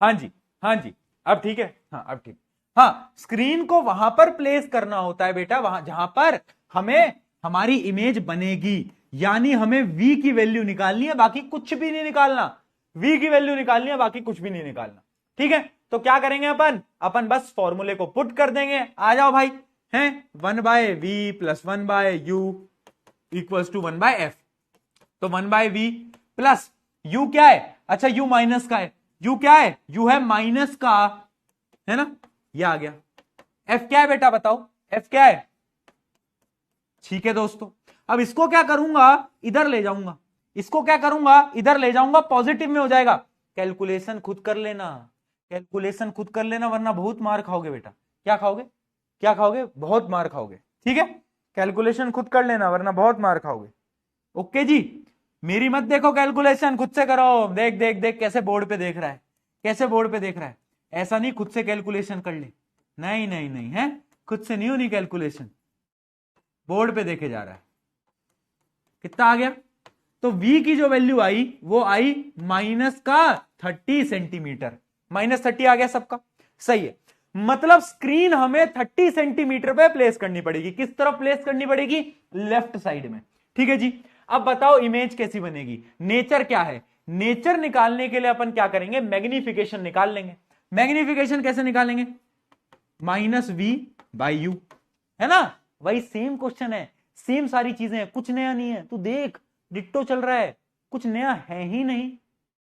हाँ जी, हाँ जी, अब ठीक है, हाँ अब ठीक। हाँ, स्क्रीन को वहां पर प्लेस करना होता है बेटा, वहां जहां पर हमें हमारी इमेज बनेगी। यानी हमें v की वैल्यू निकालनी है, बाकी कुछ भी नहीं निकालना। v की वैल्यू निकालनी है, बाकी कुछ भी नहीं निकालना। ठीक है, तो क्या करेंगे अपन, अपन बस फॉर्मूले को पुट कर देंगे। आ जाओ भाई, हैं 1/v plus 1/u equals to 1/f। तो 1/v प्लस u क्या है, अच्छा u माइनस का है। u क्या है, u है माइनस का, है ना, ये आ गया। f क्या है बेटा बताओ, f क्या है। ठीक है दोस्तों, अब इसको क्या करूंगा, इधर ले जाऊंगा। इसको क्या करूंगा, इधर ले जाऊंगा, पॉजिटिव में हो जाएगा। कैलकुलेशन खुद कर लेना, कैलकुलेशन खुद कर लेना, वरना बहुत मार खाओगे बेटा। क्या खाओगे, क्या खाओगे, बहुत मार खाओगे। ठीक है, कैलकुलेशन खुद कर लेना, वरना बहुत मार खाओगे। ओके जी, मेरी मत देखो कैलकुलेशन, खुद से करो। देख देख देख कैसे बोर्ड पे देख रहा है, कैसे बोर्ड पे देख रहा है। ऐसा नहीं खुद से कैलकुलेशन कर ले, नहीं नहीं नहीं, है खुद से नहीं होनी कैलकुलेशन, बोर्ड पे देखे जा रहा है। कितना आ गया, तो v की जो वैल्यू आई वो आई माइनस का 30 सेंटीमीटर। -30 आ गया सबका, सही है। मतलब स्क्रीन हमें 30 सेंटीमीटर पे प्लेस करनी पड़ेगी। किस तरफ प्लेस करनी पड़ेगी, लेफ्ट साइड में। ठीक है जी, अब बताओ इमेज कैसी बनेगी, नेचर क्या है। नेचर निकालने के लिए अपन क्या करेंगे, मैग्निफिकेशन निकाल लेंगे। मैग्निफिकेशन कैसे निकालेंगे, -v/u, है ना। वही सेम क्वेश्चन है, सेम सारी चीजें हैं, कुछ नया नहीं है। तू देख, डिट्टो चल रहा है, कुछ नया है ही नहीं,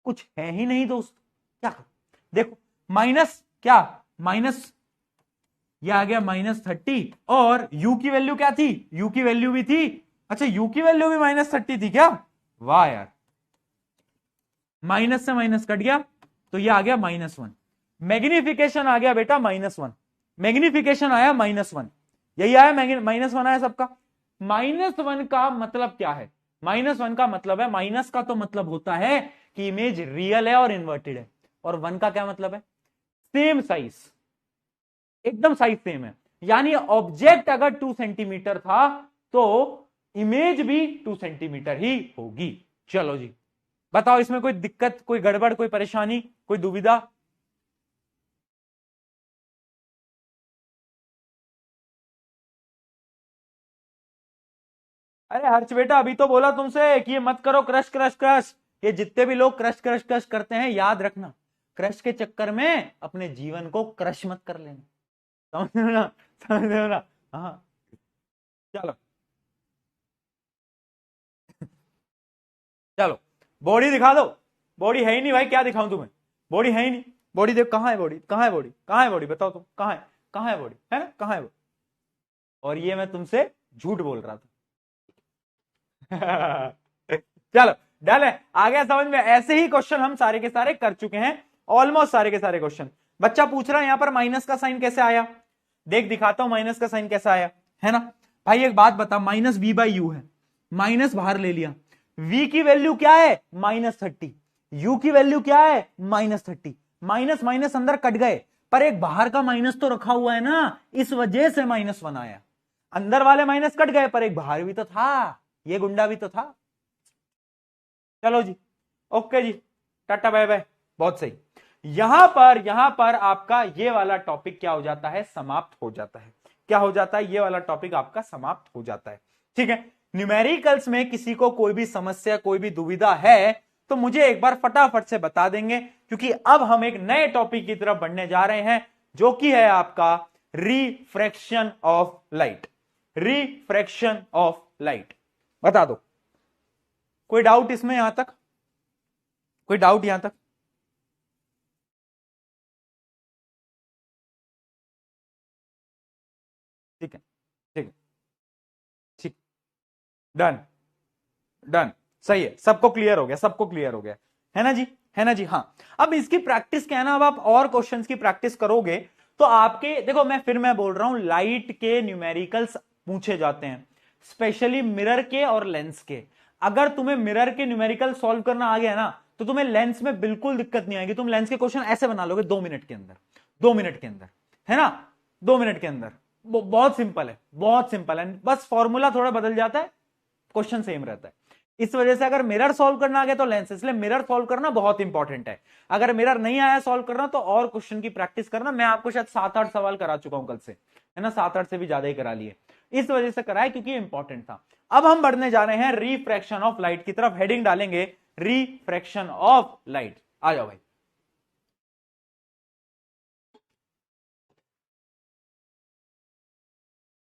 कुछ है ही नहीं दोस्त। क्या देखो, माइनस क्या, माइनस, ये आ गया -30। और u की वैल्यू क्या थी, u की वैल्यू भी थी, अच्छा u की वैल्यू भी -30 थी क्या, वाह यार। माइनस से माइनस कट गया, तो ये आ गया -1। मैग्निफिकेशन आ गया बेटा -1, मैग्निफिकेशन आया -1, यही आया, -1 आया सबका। -1 का मतलब क्या है, -1 का मतलब है, माइनस का तो मतलब होता है कि इमेज रियल है और इन्वर्टेड है। और 1 का क्या मतलब है, सेम साइज, एकदम साइज सेम है। यानी ऑब्जेक्ट अगर 2 सेंटीमीटर था तो इमेज भी 2 सेंटीमीटर ही होगी। चलो जी, बताओ इसमें कोई दिक्कत, कोई गड़बड़, कोई परेशानी, कोई दुविधा। अरे हर्ष बेटा, अभी तो बोला तुमसे कि ये मत करो क्रश क्रश क्रश। ये जितने भी लोग क्रश क्रश क्रश करते हैं, याद रखना, क्रश के चक्कर में अपने जीवन को क्रश मत कर लेना। समझ रहे हो ना, समझ रहे हो ना। हाँ, चलो चलो, बॉडी दिखा दो। बॉडी है ही नहीं भाई, क्या दिखाऊं तुम्हें, बॉडी है ही नहीं। बॉडी देखो, कहाँ है बॉडी, कहाँ है बॉडी, कहाँ है बॉडी, बताओ तुम, कहाँ है, कहाँ है बॉडी, है ना, कहाँ है बॉडी। और ये मैं तुमसे झूठ बोल रहा था। चलो, डन है, आ गया समझ में। ऐसे ही क्वेश्चन हम सारे के सारे कर चुके हैं, ऑलमोस्ट सारे के सारे क्वेश्चन। बच्चा पूछ रहा है यहां पर माइनस का साइन कैसे आया, देख दिखाता हूं माइनस का साइन कैसा आया, है ना। भाई एक बात बता, -v/u है, माइनस बाहर ले लिया, v की वैल्यू क्या है -30, u की वैल्यू क्या है -30, माइनस माइनस अंदर कट गए, पर एक बाहर का माइनस तो रखा हुआ है ना, इस वजह से -1 आया। अंदर वाले माइनस कट गए, पर एक बाहर भी तो था, ये गुंडा भी तो था। चलो जी, ओके जी, टाटा बाय बाय, बहुत सही। यहां पर आपका ये वाला टॉपिक क्या हो जाता है, समाप्त हो जाता है। क्या हो जाता है, ये वाला टॉपिक आपका समाप्त हो जाता है। ठीक है, न्यूमेरिकल्स में किसी को कोई भी समस्या, कोई भी दुविधा है तो मुझे एक बार फटाफट से बता देंगे, क्योंकि अब हम एक नए टॉपिक की तरफ बढ़ने जा रहे हैं, जो कि है आपका refraction of light. Refraction of light, बता दो, कोई डाउट इसमें यहां तक, कोई डाउट यहां तक। ठीक है, ठीक है। डन डन, सही है, सबको क्लियर हो गया, सबको क्लियर हो गया, है ना जी, है ना जी। हाँ, अब इसकी प्रैक्टिस क्या है ना, अब आप और क्वेश्चंस की प्रैक्टिस करोगे तो आपके, देखो मैं बोल रहा हूं लाइट के न्यूमेरिकल्स पूछे जाते हैं, स्पेशली मिरर के और लेंस के। अगर तुम्हें मिरर के न्यूमेरिकल सॉल्व करना आ गया ना, तो तुम्हें लेंस में बिल्कुल दिक्कत नहीं आएगी, तुम लेंस के क्वेश्चन ऐसे बना लोगे 2 मिनट के अंदर, 2 मिनट के अंदर, है ना, 2 मिनट के अंदर। बहुत सिंपल है, बहुत सिंपल है, बस फॉर्मूला थोड़ा बदल जाता है, क्वेश्चन सेम रहता है। इस वजह से अगर मिरर सॉल्व करना आ गया तो लेंस, इसलिए मिरर सॉल्व करना बहुत इंपॉर्टेंट है। अगर मिरर नहीं आया सॉल्व करना तो और क्वेश्चन की प्रैक्टिस करना। मैं आपको शायद 7-8 सवाल करा चुका हूं कल से, है ना, 7-8 से भी ज्यादा ही करा लिए, इस वजह से कराए क्योंकि इंपॉर्टेंट था। अब हम बढ़ने जा रहे हैं रिफ्रैक्शन ऑफ लाइट की तरफ, हेडिंग डालेंगे रिफ्रैक्शन ऑफ लाइट। आ जाओ भाई।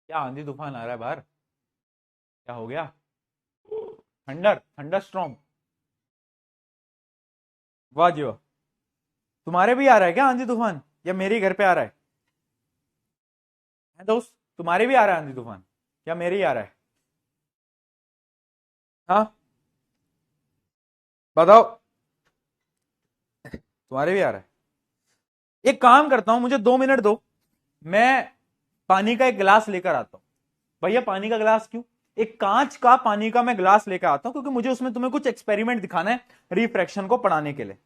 क्या आंधी तूफान आ रहा है बाहर, क्या हो गया, थंडर थंडर स्ट्रॉम, वाह जी वाह। तुम्हारे भी आ रहा है क्या आंधी तूफान, या मेरे ही घर पे आ रहा है दोस्त, तुम्हारे भी आ रहा है आंधी तूफान, या मेरे ही आ रहा है, हाँ बताओ, तुम्हारे भी आ रहा है। एक काम करता हूं, मुझे 2 मिनट दो, मैं पानी का एक गिलास लेकर आता हूं। भैया पानी का गिलास क्यों, एक कांच का पानी का मैं गिलास लेकर आता हूं, क्योंकि मुझे उसमें तुम्हें कुछ एक्सपेरिमेंट दिखाना है रिफ्रैक्शन को पढ़ाने के लिए।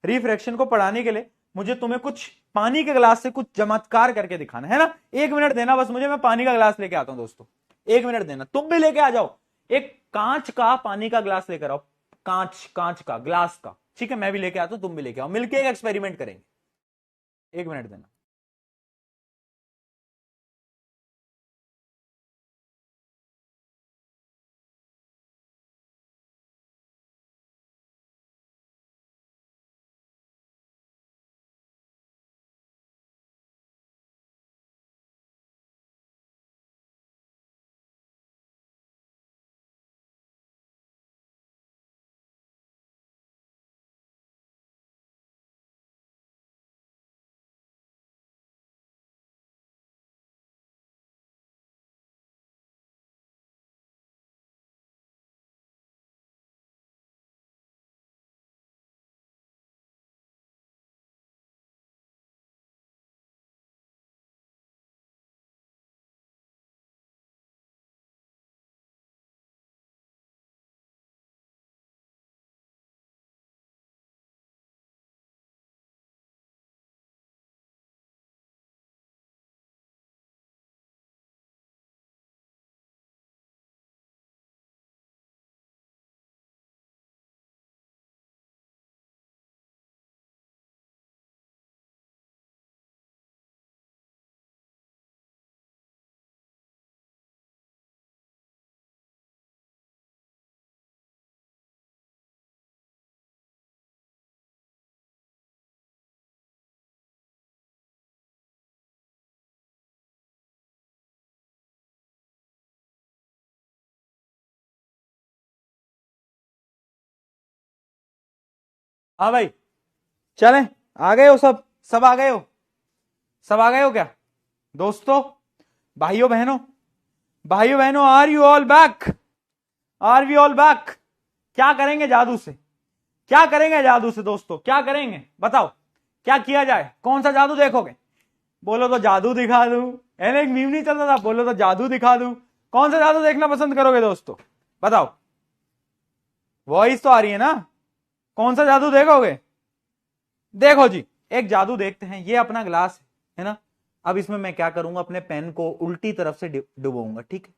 रिफ्रैक्शन को पढ़ाने के लिए मुझे तुम्हें कुछ पानी के गिलास से कुछ चमत्कार करके दिखाना है ना। 1 मिनट देना बस मुझे, मैं पानी का गिलास लेके आता हूं दोस्तों, 1 मिनट देना, तुम भी लेके आ जाओ, एक कांच का पानी का गिलास लेकर आओ, कांच कांच का ग्लास का, ठीक है, मैं भी लेके आता हूं, तुम भी लेके आओ, मिलके एक एक्सपेरिमेंट करेंगे। 1 मिनट देना। हाँ भाई, चलें, आ गए हो सब, सब आ गए हो, सब आ गए हो क्या दोस्तों, भाइयों बहनों, भाइयों बहनों, are you all back, are we all back. क्या करेंगे जादू से, क्या करेंगे जादू से दोस्तों, क्या करेंगे बताओ, क्या किया जाए, कौन सा जादू देखोगे, बोलो तो जादू दिखा दूं, एक मीम नहीं चल रहा था, बोलो तो जादू दिखा दूं, कौन सा जादू देखना पसंद करोगे दोस्तों, बताओ, वॉइस तो आ रही है ना, कौन सा जादू देखोगे, देखो जी, एक जादू देखते हैं, ये अपना ग्लास है ना, अब इसमें मैं क्या करूंगा, अपने पेन को उल्टी तरफ से डुबोऊंगा, ठीक है।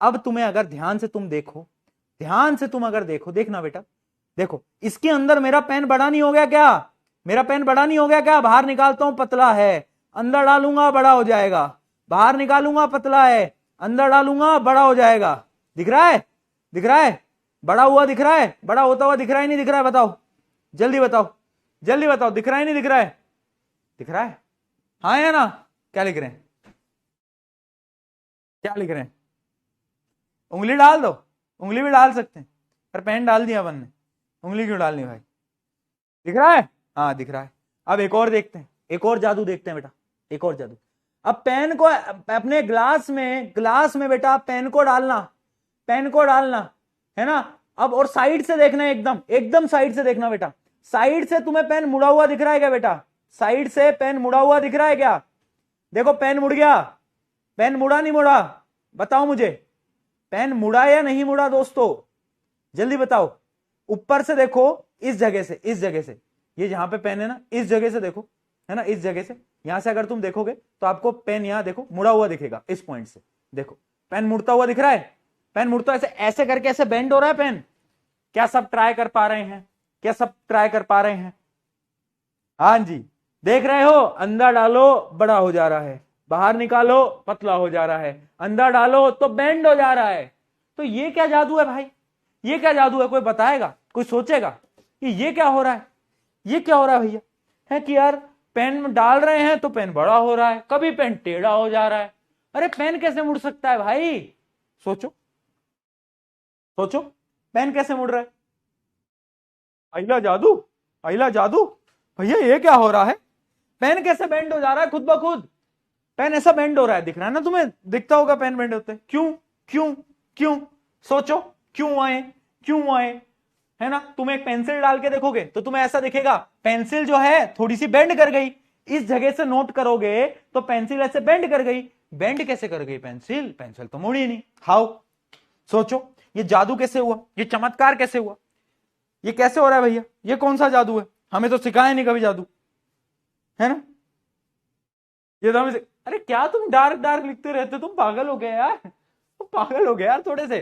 अब तुम्हें अगर ध्यान से तुम देखो, ध्यान से तुम अगर देखो, देखना बेटा, देखो इसके अंदर मेरा पेन बड़ा नहीं हो गया क्या, मेरा पेन बड़ा नहीं हो गया क्या, बाहर निकालता हूं पतला है, अंदर डालूंगा बड़ा हो जाएगा, बाहर निकालूंगा पतला है, अंदर डालूंगा बड़ा हो जाएगा, दिख रहा है, दिख रहा है, बड़ा हुआ दिख रहा है, बड़ा होता हुआ दिख रहा है नहीं दिख रहा है, बताओ जल्दी बताओ, जल्दी बताओ, दिख रहा है नहीं दिख रहा है, दिख रहा है, हाँ या ना, क्या लिख रहे हैं, क्या लिख रहे हैं, उंगली डाल दो, उंगली भी डाल सकते हैं, पर पेन डाल दिया अपन ने, उंगली क्यों डालनी भाई, दिख रहा है, हाँ दिख रहा है। अब एक और देखते हैं, एक और जादू देखते हैं बेटा, एक और जादू। अब पेन को अपने ग्लास में बेटा पेन को डालना, पेन को डालना, है ना। अब और साइड से देखना, एकदम एकदम साइड से देखना बेटा। साइड से तुम्हें पेन मुड़ा हुआ दिख रहा है क्या बेटा? साइड से पेन मुड़ा हुआ दिख रहा है क्या? देखो पेन मुड़ गया, पेन मुड़ा नहीं मुड़ा, बताओ मुझे, पेन मुड़ा या नहीं मुड़ा दोस्तों, जल्दी बताओ। ऊपर से देखो, इस जगह से, इस जगह से, ये जहां पे पेन है ना, इस जगह से देखो, है ना, इस जगह से, यहां से अगर तुम देखोगे तो आपको पेन यहां देखो मुड़ा हुआ दिखेगा, इस पॉइंट से देखो पेन मुड़ता हुआ दिख रहा है। पेन मुड़ता ऐसे, ऐसे करके ऐसे बेंड हो रहा है पेन। क्या सब ट्राई कर पा रहे हैं? क्या सब ट्राई कर पा रहे हैं? हाँ जी, देख रहे हो, अंदर डालो बड़ा हो जा रहा है, बाहर निकालो पतला हो जा रहा है, अंदर डालो तो बेंड हो जा रहा है। तो ये क्या जादू है भाई? ये क्या जादू है? कोई बताएगा, कोई सोचेगा कि ये क्या हो रहा है? ये क्या हो रहा है भैया? है कि यार पेन डाल रहे हैं तो पेन बड़ा हो रहा है, कभी पेन टेढ़ा हो जा रहा है। अरे पेन कैसे मुड़ सकता है भाई? सोचो सोचो, पेन कैसे मुड़ रहा है? अहिला जादू, अहिला जादू भैया, ये क्या हो रहा है? पेन कैसे बेंड हो जा रहा है खुद ब खुद? पेन ऐसा बेंड हो रहा है, दिख रहा है ना तुम्हें, दिखता होगा पेन बेंड होते। क्यों क्यों क्यों? सोचो, क्यों आए, क्यों आए, है ना। तुम एक पेंसिल डाल के देखोगे तो तुम्हें ऐसा दिखेगा, पेंसिल जो है थोड़ी सी बेंड कर गई। इस जगह से नोट करोगे तो पेंसिल ऐसे बेंड कर गई। बेंड कैसे कर गई पेंसिल? पेंसिल तो मुड़ी नहीं। हाउ? सोचो, ये जादू कैसे हुआ? ये चमत्कार कैसे हुआ? ये कैसे हो रहा है भैया? ये कौन सा जादू है? हमें तो सिखाया नहीं कभी जादू, है ना। ये तो हमें, अरे क्या तुम डार्क डार्क लिखते रहते, तुम पागल हो गए यार, तुम पागल हो गए यार थोड़े से।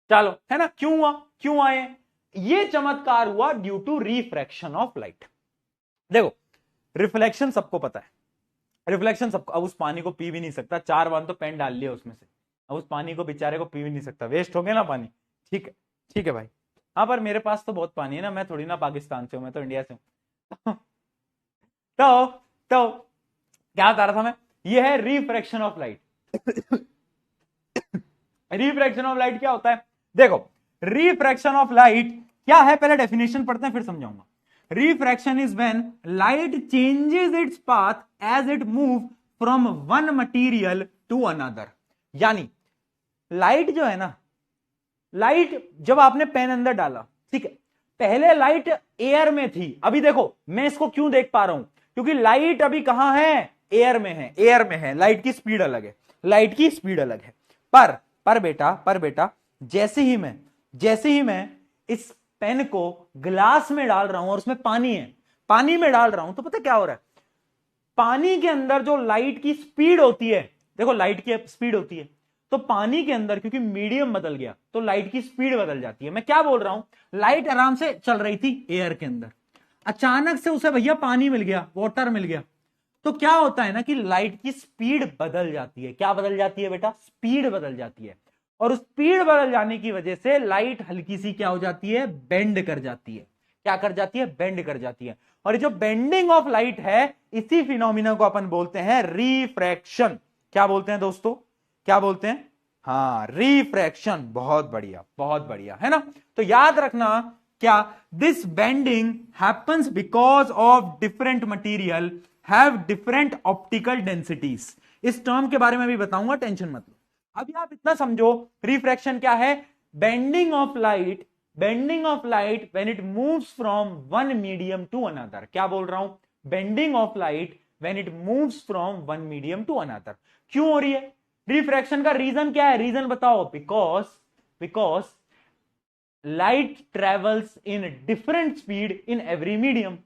चलो, है ना, क्यों हुआ, क्यों आए? ये चमत्कार हुआ due to refraction of light. देखो, रिफ्लेक्शन सबको पता है, रिफ्लेक्शन सबको। अब उस पानी को पी भी नहीं सकता, 4 बार तो पेन डाल लिया उसमें से, अब उस पानी को बेचारे को पी भी नहीं सकता, वेस्ट हो गया ना पानी। ठीक है, ठीक है भाई। हाँ, पर मेरे पास तो बहुत पानी है ना, मैं थोड़ी ना पाकिस्तान से हूं, मैं तो इंडिया से हूं। तो क्या बता रहा था मैं? ये है refraction of light. Refraction of light क्या होता है? देखो, रिफ्रैक्शन ऑफ लाइट क्या है, पहले डेफिनेशन पढ़ते हैं फिर समझाऊंगा। Refraction is when light changes its path as it move from one material to another. यानी लाइट जो है ना, लाइट जब आपने पेन अंदर डाला, ठीक है, पहले लाइट एयर में थी। अभी देखो मैं इसको क्यों देख पा रहा हूं, क्योंकि लाइट अभी कहां है? एयर में है, एयर में है। लाइट की स्पीड अलग है, लाइट की स्पीड अलग है। पर बेटा जैसे ही मैं इस पेन को ग्लास में डाल रहा हूं और उसमें पानी है, पानी में डाल रहा हूं, तो पता क्या हो रहा है? पानी के अंदर जो लाइट की स्पीड होती है, देखो लाइट की स्पीड होती है, तो पानी के अंदर क्योंकि मीडियम बदल गया तो लाइट की स्पीड बदल जाती है। मैं क्या बोल रहा हूं? लाइट आराम से चल रही थी एयर के अंदर, अचानक से उसे भैया पानी मिल गया, वाटर मिल गया, तो क्या होता है ना कि लाइट की स्पीड बदल जाती है। क्या बदल जाती है बेटा? स्पीड बदल जाती है। और उस स्पीड बदल जाने की वजह से लाइट हल्की सी क्या हो जाती है? बेंड कर जाती है। क्या कर जाती है? बेंड कर जाती है। और ये जो बेंडिंग ऑफ लाइट है, इसी फिनोमिना को अपन बोलते हैं रिफ्रैक्शन। क्या बोलते हैं दोस्तों? क्या बोलते हैं? हाँ, रिफ्रैक्शन। बहुत बढ़िया, बहुत बढ़िया, है ना। तो याद रखना, क्या this bending happens because of different material have different optical densities. इस टर्म के बारे में भी बताऊंगा, टेंशन मत लो। अभी आप इतना समझो, रिफ्रैक्शन क्या है? Bending of light, bending of light when it moves from one medium to another. क्या बोल रहा हूं? Bending of light when it moves from one medium to another. क्यों हो रही है? रिफ्रैक्शन का रीजन क्या है? रीजन बताओ। Because light travels in different speed in every medium.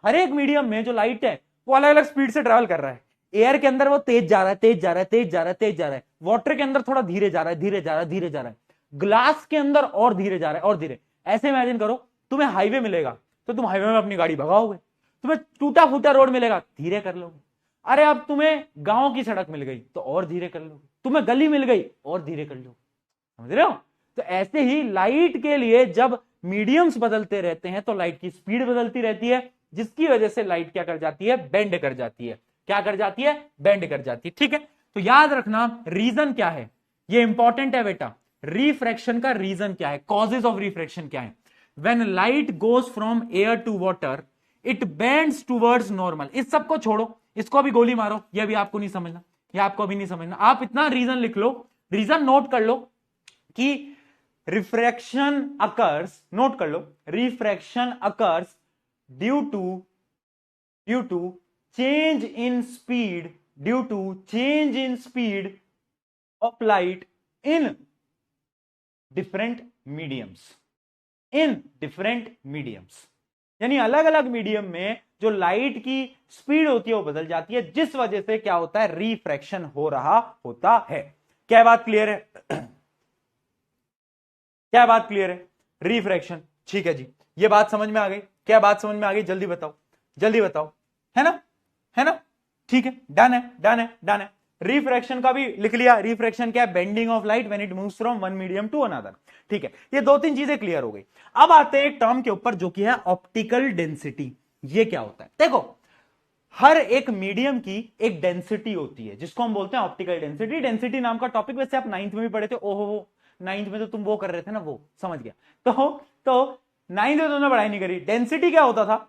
हर एक मीडियम में जो लाइट है वो अलग अलग स्पीड से ट्रेवल कर रहा है। एयर के अंदर वो तेज जा रहा है, तेज जा रहा है, तेज जा रहा है, तेज जा रहा है। वाटर के अंदर थोड़ा धीरे जा रहा है, धीरे जा रहा है, धीरे जा रहा है। ग्लास के अंदर और धीरे जा रहा है, और धीरे। ऐसे इमेजिन करो, तुम्हें हाईवे मिलेगा तो तुम हाईवे में अपनी गाड़ी भगाओगे। तुम्हें टूटा फूटा रोड मिलेगा, धीरे कर लोगे। अरे अब तुम्हें गांव की सड़क मिल गई तो और धीरे कर लोगे। तुम्हें गली मिल गई और धीरे कर लोगे। समझ रहे हो? तो ऐसे ही लाइट के लिए जब मीडियम्स बदलते रहते हैं तो लाइट की स्पीड बदलती रहती है, जिसकी वजह से लाइट क्या कर जाती है? बेंड कर जाती है। क्या कर जाती है? बेंड कर जाती है। ठीक है, तो याद रखना रीजन क्या है, ये इंपॉर्टेंट है बेटा। रिफ्रैक्शन का रीजन क्या है? कॉजेज ऑफ रिफ्रैक्शन क्या है? When light goes from air to water it bends towards normal. इस सब को छोड़ो, इसको अभी गोली मारो, ये भी आपको नहीं समझना, ये आपको अभी नहीं समझना। आप इतना रीजन लिख लो, रीजन नोट कर लो, कि रिफ्रैक्शन अकर्स, नोट कर लो, refraction occurs due to change in speed, due to change in speed of light in different mediums, in different mediums, यानी अलग अलग मीडियम में जो लाइट की स्पीड होती है वो बदल जाती है, जिस वजह से क्या होता है, रिफ्रैक्शन हो रहा होता है। क्या बात क्लियर है? क्या बात क्लियर है? रिफ्रैक्शन, ठीक है जी, ये बात समझ में आ गई? क्या बात समझ में आ गई? जल्दी बताओ, जल्दी बताओ, है ना, है ना, ठीक है, डन है, डन है, डन है। रिफ्रैक्शन का भी लिख लिया। रिफ्रैक्शन क्या है? Bending of light when it moves from one medium to another. ठीक है, ये दो तीन चीजें क्लियर हो गई। अब आते हैं एक टर्म के ऊपर जो कि है ऑप्टिकल डेंसिटी। ये क्या होता है? देखो, हर एक मीडियम की एक डेंसिटी होती है जिसको हम बोलते हैं ऑप्टिकल डेंसिटी। डेंसिटी नाम का टॉपिक वैसे आप 9th में भी पढ़े थे। ओहो, 9th में तो तुम वो कर रहे थे ना, वो समझ गया। तो 9th में तुमने पढ़ाई नहीं करी। डेंसिटी क्या होता था?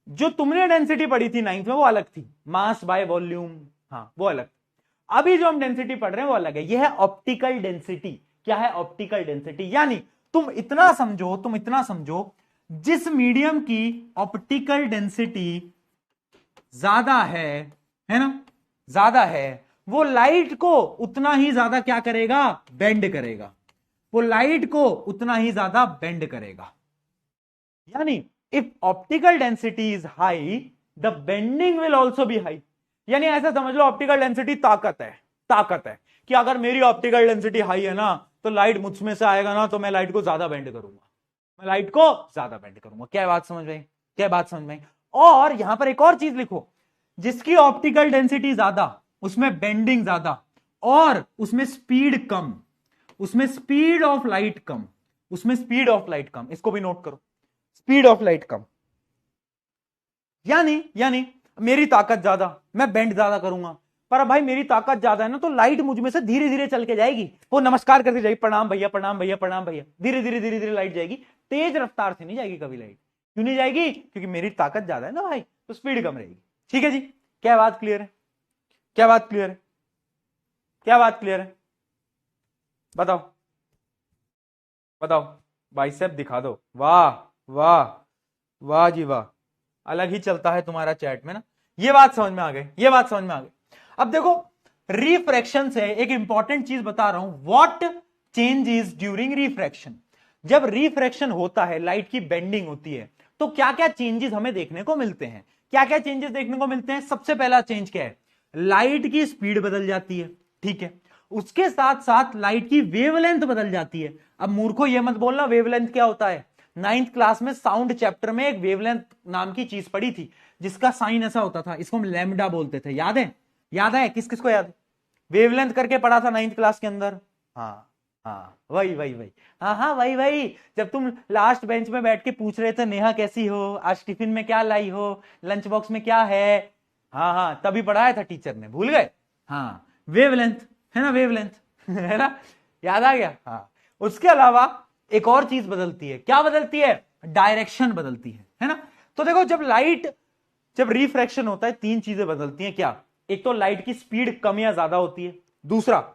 जो तुमने डेंसिटी पढ़ी थी 9th में वो अलग थी, मास बाय वॉल्यूम, हाँ वो अलग। अभी जो हम डेंसिटी पढ़ रहे हैं वो अलग है, यह है ऑप्टिकल डेंसिटी। क्या है? Optical density. यानी तुम इतना समझो, जिस मीडियम की ऑप्टिकल डेंसिटी ज्यादा है ना, ज्यादा है, वो लाइट को उतना ही ज्यादा क्या करेगा? बेंड करेगा। वो लाइट को उतना ही ज्यादा बेंड करेगा। यानी if optical density is high, the bending will also be high. यानी ऐसा समझ लो, ऑप्टिकल डेंसिटी ताकत है, ताकत है कि अगर मेरी ऑप्टिकल डेंसिटी हाई है ना, तो लाइट मुझमें से आएगा ना, तो मैं लाइट को ज्यादा बेंड करूंगा, मैं लाइट को ज्यादा बेंड करूंगा। क्या बात समझ में? क्या बात समझ में? और यहां पर एक और चीज लिखो, जिसकी ऑप्टिकल डेंसिटी ज्यादा, उसमें बेंडिंग ज्यादा, और उसमें स्पीड कम, उसमें स्पीड ऑफ लाइट कम, उसमें स्पीड ऑफ लाइट कम। इसको भी नोट करो, स्पीड ऑफ लाइट कम। यानी मेरी ताकत ज्यादा, मैं बेंड ज्यादा करूंगा, पर अब भाई मेरी ताकत ज्यादा है ना, तो लाइट मुझ में से धीरे धीरे चल के जाएगी। वो नमस्कार करती जाएगी, प्रणाम भैया, प्रणाम भैया, प्रणाम भैया, धीरे धीरे धीरे धीरे लाइट जाएगी। तेज रफ्तार से नहीं जाएगी कभी लाइट। क्यों नहीं जाएगी? क्योंकि मेरी ताकत ज्यादा है ना भाई, तो स्पीड कम रहेगी। ठीक है जी, क्या बात क्लियर है? क्या बात क्लियर है? क्या बात क्लियर है? बताओ, बताओ, बाइसेप दिखा दो। वाह वाह, वाह जी वाह, अलग ही चलता है तुम्हारा चैट में ना। ये बात समझ में आ गई, ये बात समझ में आ गई। अब देखो, रिफ्रैक्शन से एक इंपॉर्टेंट चीज बता रहा हूं, व्हाट चेंजेस ड्यूरिंग रिफ्रैक्शन। जब रिफ्रैक्शन होता है, लाइट की बेंडिंग होती है, तो क्या क्या चेंजेस हमें देखने को मिलते हैं? क्या क्या चेंजेस देखने को मिलते हैं? सबसे पहला चेंज क्या है? लाइट की स्पीड बदल जाती है, ठीक है। उसके साथ साथ लाइट की वेवलेंथ बदल जाती है। अब मूर्खों ये मत बोलना वेवलेंथ क्या होता है। 9th क्लास में साउंड चैप्टर में एक वेवलेंथ नाम की चीज पढ़ी थी, जिसका साइन ऐसा होता था, इसको हम लैम्डा बोलते थे। याद है? याद है? किस किस को याद है? वेवलेंथ करके पढ़ा था 9th क्लास के अंदर। हाँ हाँ, वही वही वही, हाँ हाँ वही वही। जब तुम लास्ट बेंच में बैठ के पूछ रहे थे, नेहा कैसी हो, आज टिफिन में क्या लाई हो, लंच बॉक्स में क्या है, हाँ हाँ, तभी पढ़ाया था टीचर ने, भूल गए? हाँ, वेवलेंथ है ना, वेवलेंथ है ना, याद आ गया? हाँ। उसके अलावा एक और चीज बदलती है। क्या बदलती है? डायरेक्शन बदलती है ना। तो देखो, जब रिफ्रैक्शन होता है, तीन चीजें बदलती हैं। क्या? एक तो लाइट की स्पीड कम या ज्यादा होती है, दूसरा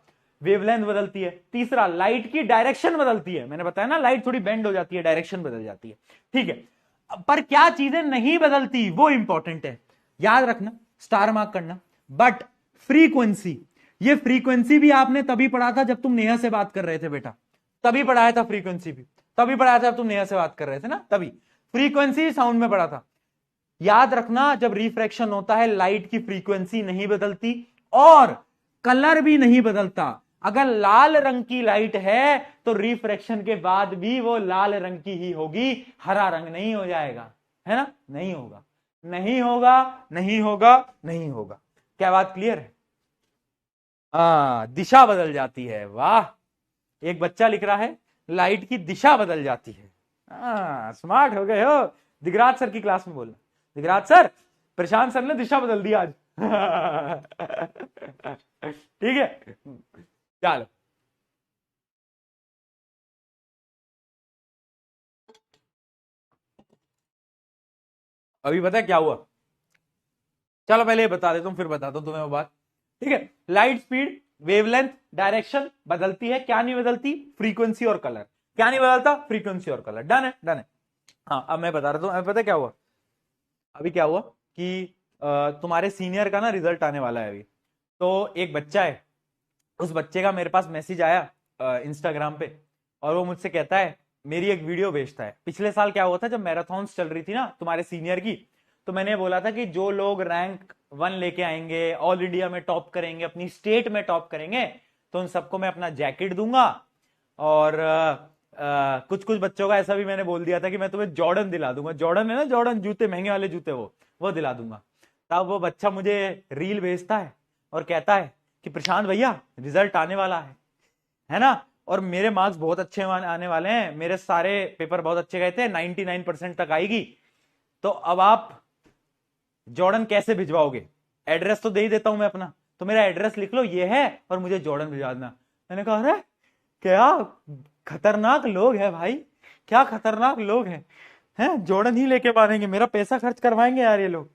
वेवलेंथ बदलती है, तीसरा लाइट की डायरेक्शन बदलती है। मैंने बताया ना, लाइट थोड़ी बेंड हो जाती है, डायरेक्शन बदल जाती है, ठीक है। पर क्या चीजें नहीं बदलती, वो इंपॉर्टेंट है, याद रखना, स्टार मार्क करना। बट फ्रीक्वेंसी, ये फ्रीक्वेंसी भी आपने तभी पढ़ा था जब तुम नेहा से बात कर रहे थे बेटा, तभी पढ़ाया था फ्रीक्वेंसी भी, तभी पढ़ाया था जब तुम नेहा से बात कर रहे थे ना, तभी फ्रीक्वेंसी साउंड में पढ़ा था। याद रखना, जब रिफ्रैक्शन होता है, लाइट की फ्रीक्वेंसी नहीं बदलती और कलर भी नहीं बदलता। अगर लाल रंग की लाइट है तो रिफ्रैक्शन के बाद भी वो लाल रंग की ही होगी, हरा रंग नहीं हो जाएगा, है ना, नहीं होगा, नहीं होगा, नहीं होगा, नहीं होगा। क्या बात क्लियर है? दिशा बदल जाती है। वाह, एक बच्चा लिख रहा है लाइट की दिशा बदल जाती है। स्मार्ट हो गए हो। दिगराज सर की क्लास में बोलना, दिगराज सर, प्रशांत सर ने दिशा बदल दी आज। ठीक है, चलो। अभी पता है क्या हुआ? चलो पहले ये बता देता हूं, फिर बताता हूं तुम्हें वो बात। ठीक है, लाइट स्पीड वेवलेंथ डायरेक्शन बदलती है, क्या नहीं बदलती? फ्रीक्वेंसी और कलर। क्या नहीं बदलता? फ्रीक्वेंसी और कलर। डन है, डन है। हाँ, अब मैं बता रहा हूं, पता है क्या हुआ? अभी क्या हुआ कि तुम्हारे सीनियर का ना रिजल्ट आने वाला है अभी। तो एक बच्चा है, उस बच्चे का मेरे पास मैसेज आया इंस्टाग्राम पे, और वो मुझसे कहता है, मेरी एक वीडियो भेजता है। पिछले साल क्या हुआ था, जब मैराथन्स चल रही थी ना तुम्हारे सीनियर की, तो मैंने बोला था कि जो लोग रैंक 1 लेके आएंगे, ऑल इंडिया में टॉप करेंगे, अपनी स्टेट में टॉप करेंगे, तो उन सबको मैं अपना जैकेट दूंगा। और कुछ कुछ बच्चों का ऐसा भी मैंने बोल दिया था कि मैं तुम्हें जॉर्डन दिला दूंगा। जॉर्डन है ना, जॉर्डन जूते, महंगे वाले जूते, वो दिला दूंगा। तब वो बच्चा मुझे रील भेजता है और कहता है कि प्रशांत भैया, रिजल्ट आने वाला है ना, और मेरे मार्क्स बहुत अच्छे आने वाले हैं, मेरे सारे पेपर बहुत अच्छे गए थे, 99% तक आएगी, तो अब आप जॉर्डन कैसे भिजवाओगे? एड्रेस तो दे ही देता हूं मैं अपना, तो मेरा एड्रेस लिख लो, ये है, और मुझे जॉर्डन भिजवा देना। मैंने कहा अरे क्या खतरनाक लोग हैं भाई, क्या खतरनाक लोग हैं जॉर्डन ही लेके मारेंगे, मेरा पैसा खर्च करवाएंगे यार ये लोग,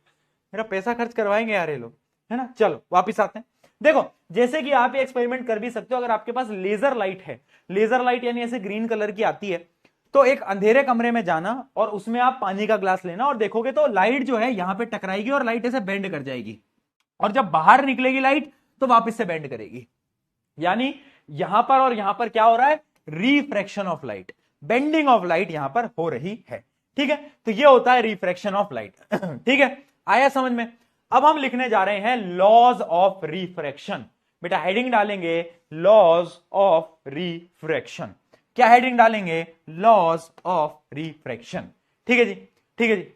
मेरा पैसा खर्च करवाएंगे यार ये लोग, है ना। चलो वापिस आते हैं। देखो, जैसे कि आप ये एक्सपेरिमेंट कर भी सकते हो, अगर आपके पास लेजर लाइट है, लेजर लाइट यानी ऐसे ग्रीन कलर की आती है, तो एक अंधेरे कमरे में जाना और उसमें आप पानी का ग्लास लेना, और देखोगे तो लाइट जो है यहां पे टकराएगी और लाइट ऐसे बेंड कर जाएगी, और जब बाहर निकलेगी लाइट तो वापस से बेंड करेगी। यानी यहां पर और यहां पर क्या हो रहा है? Refraction of light, bending of light यहां पर हो रही है। ठीक है, तो ये होता है रिफ्रैक्शन ऑफ लाइट। ठीक है, आया समझ में? अब हम लिखने जा रहे हैं लॉज ऑफ रिफ्रैक्शन। बेटा हेडिंग डालेंगे लॉज ऑफ रिफ्रैक्शन। क्या हेडिंग डालेंगे? Laws of refraction. ठीक है जी, ठीक है जी।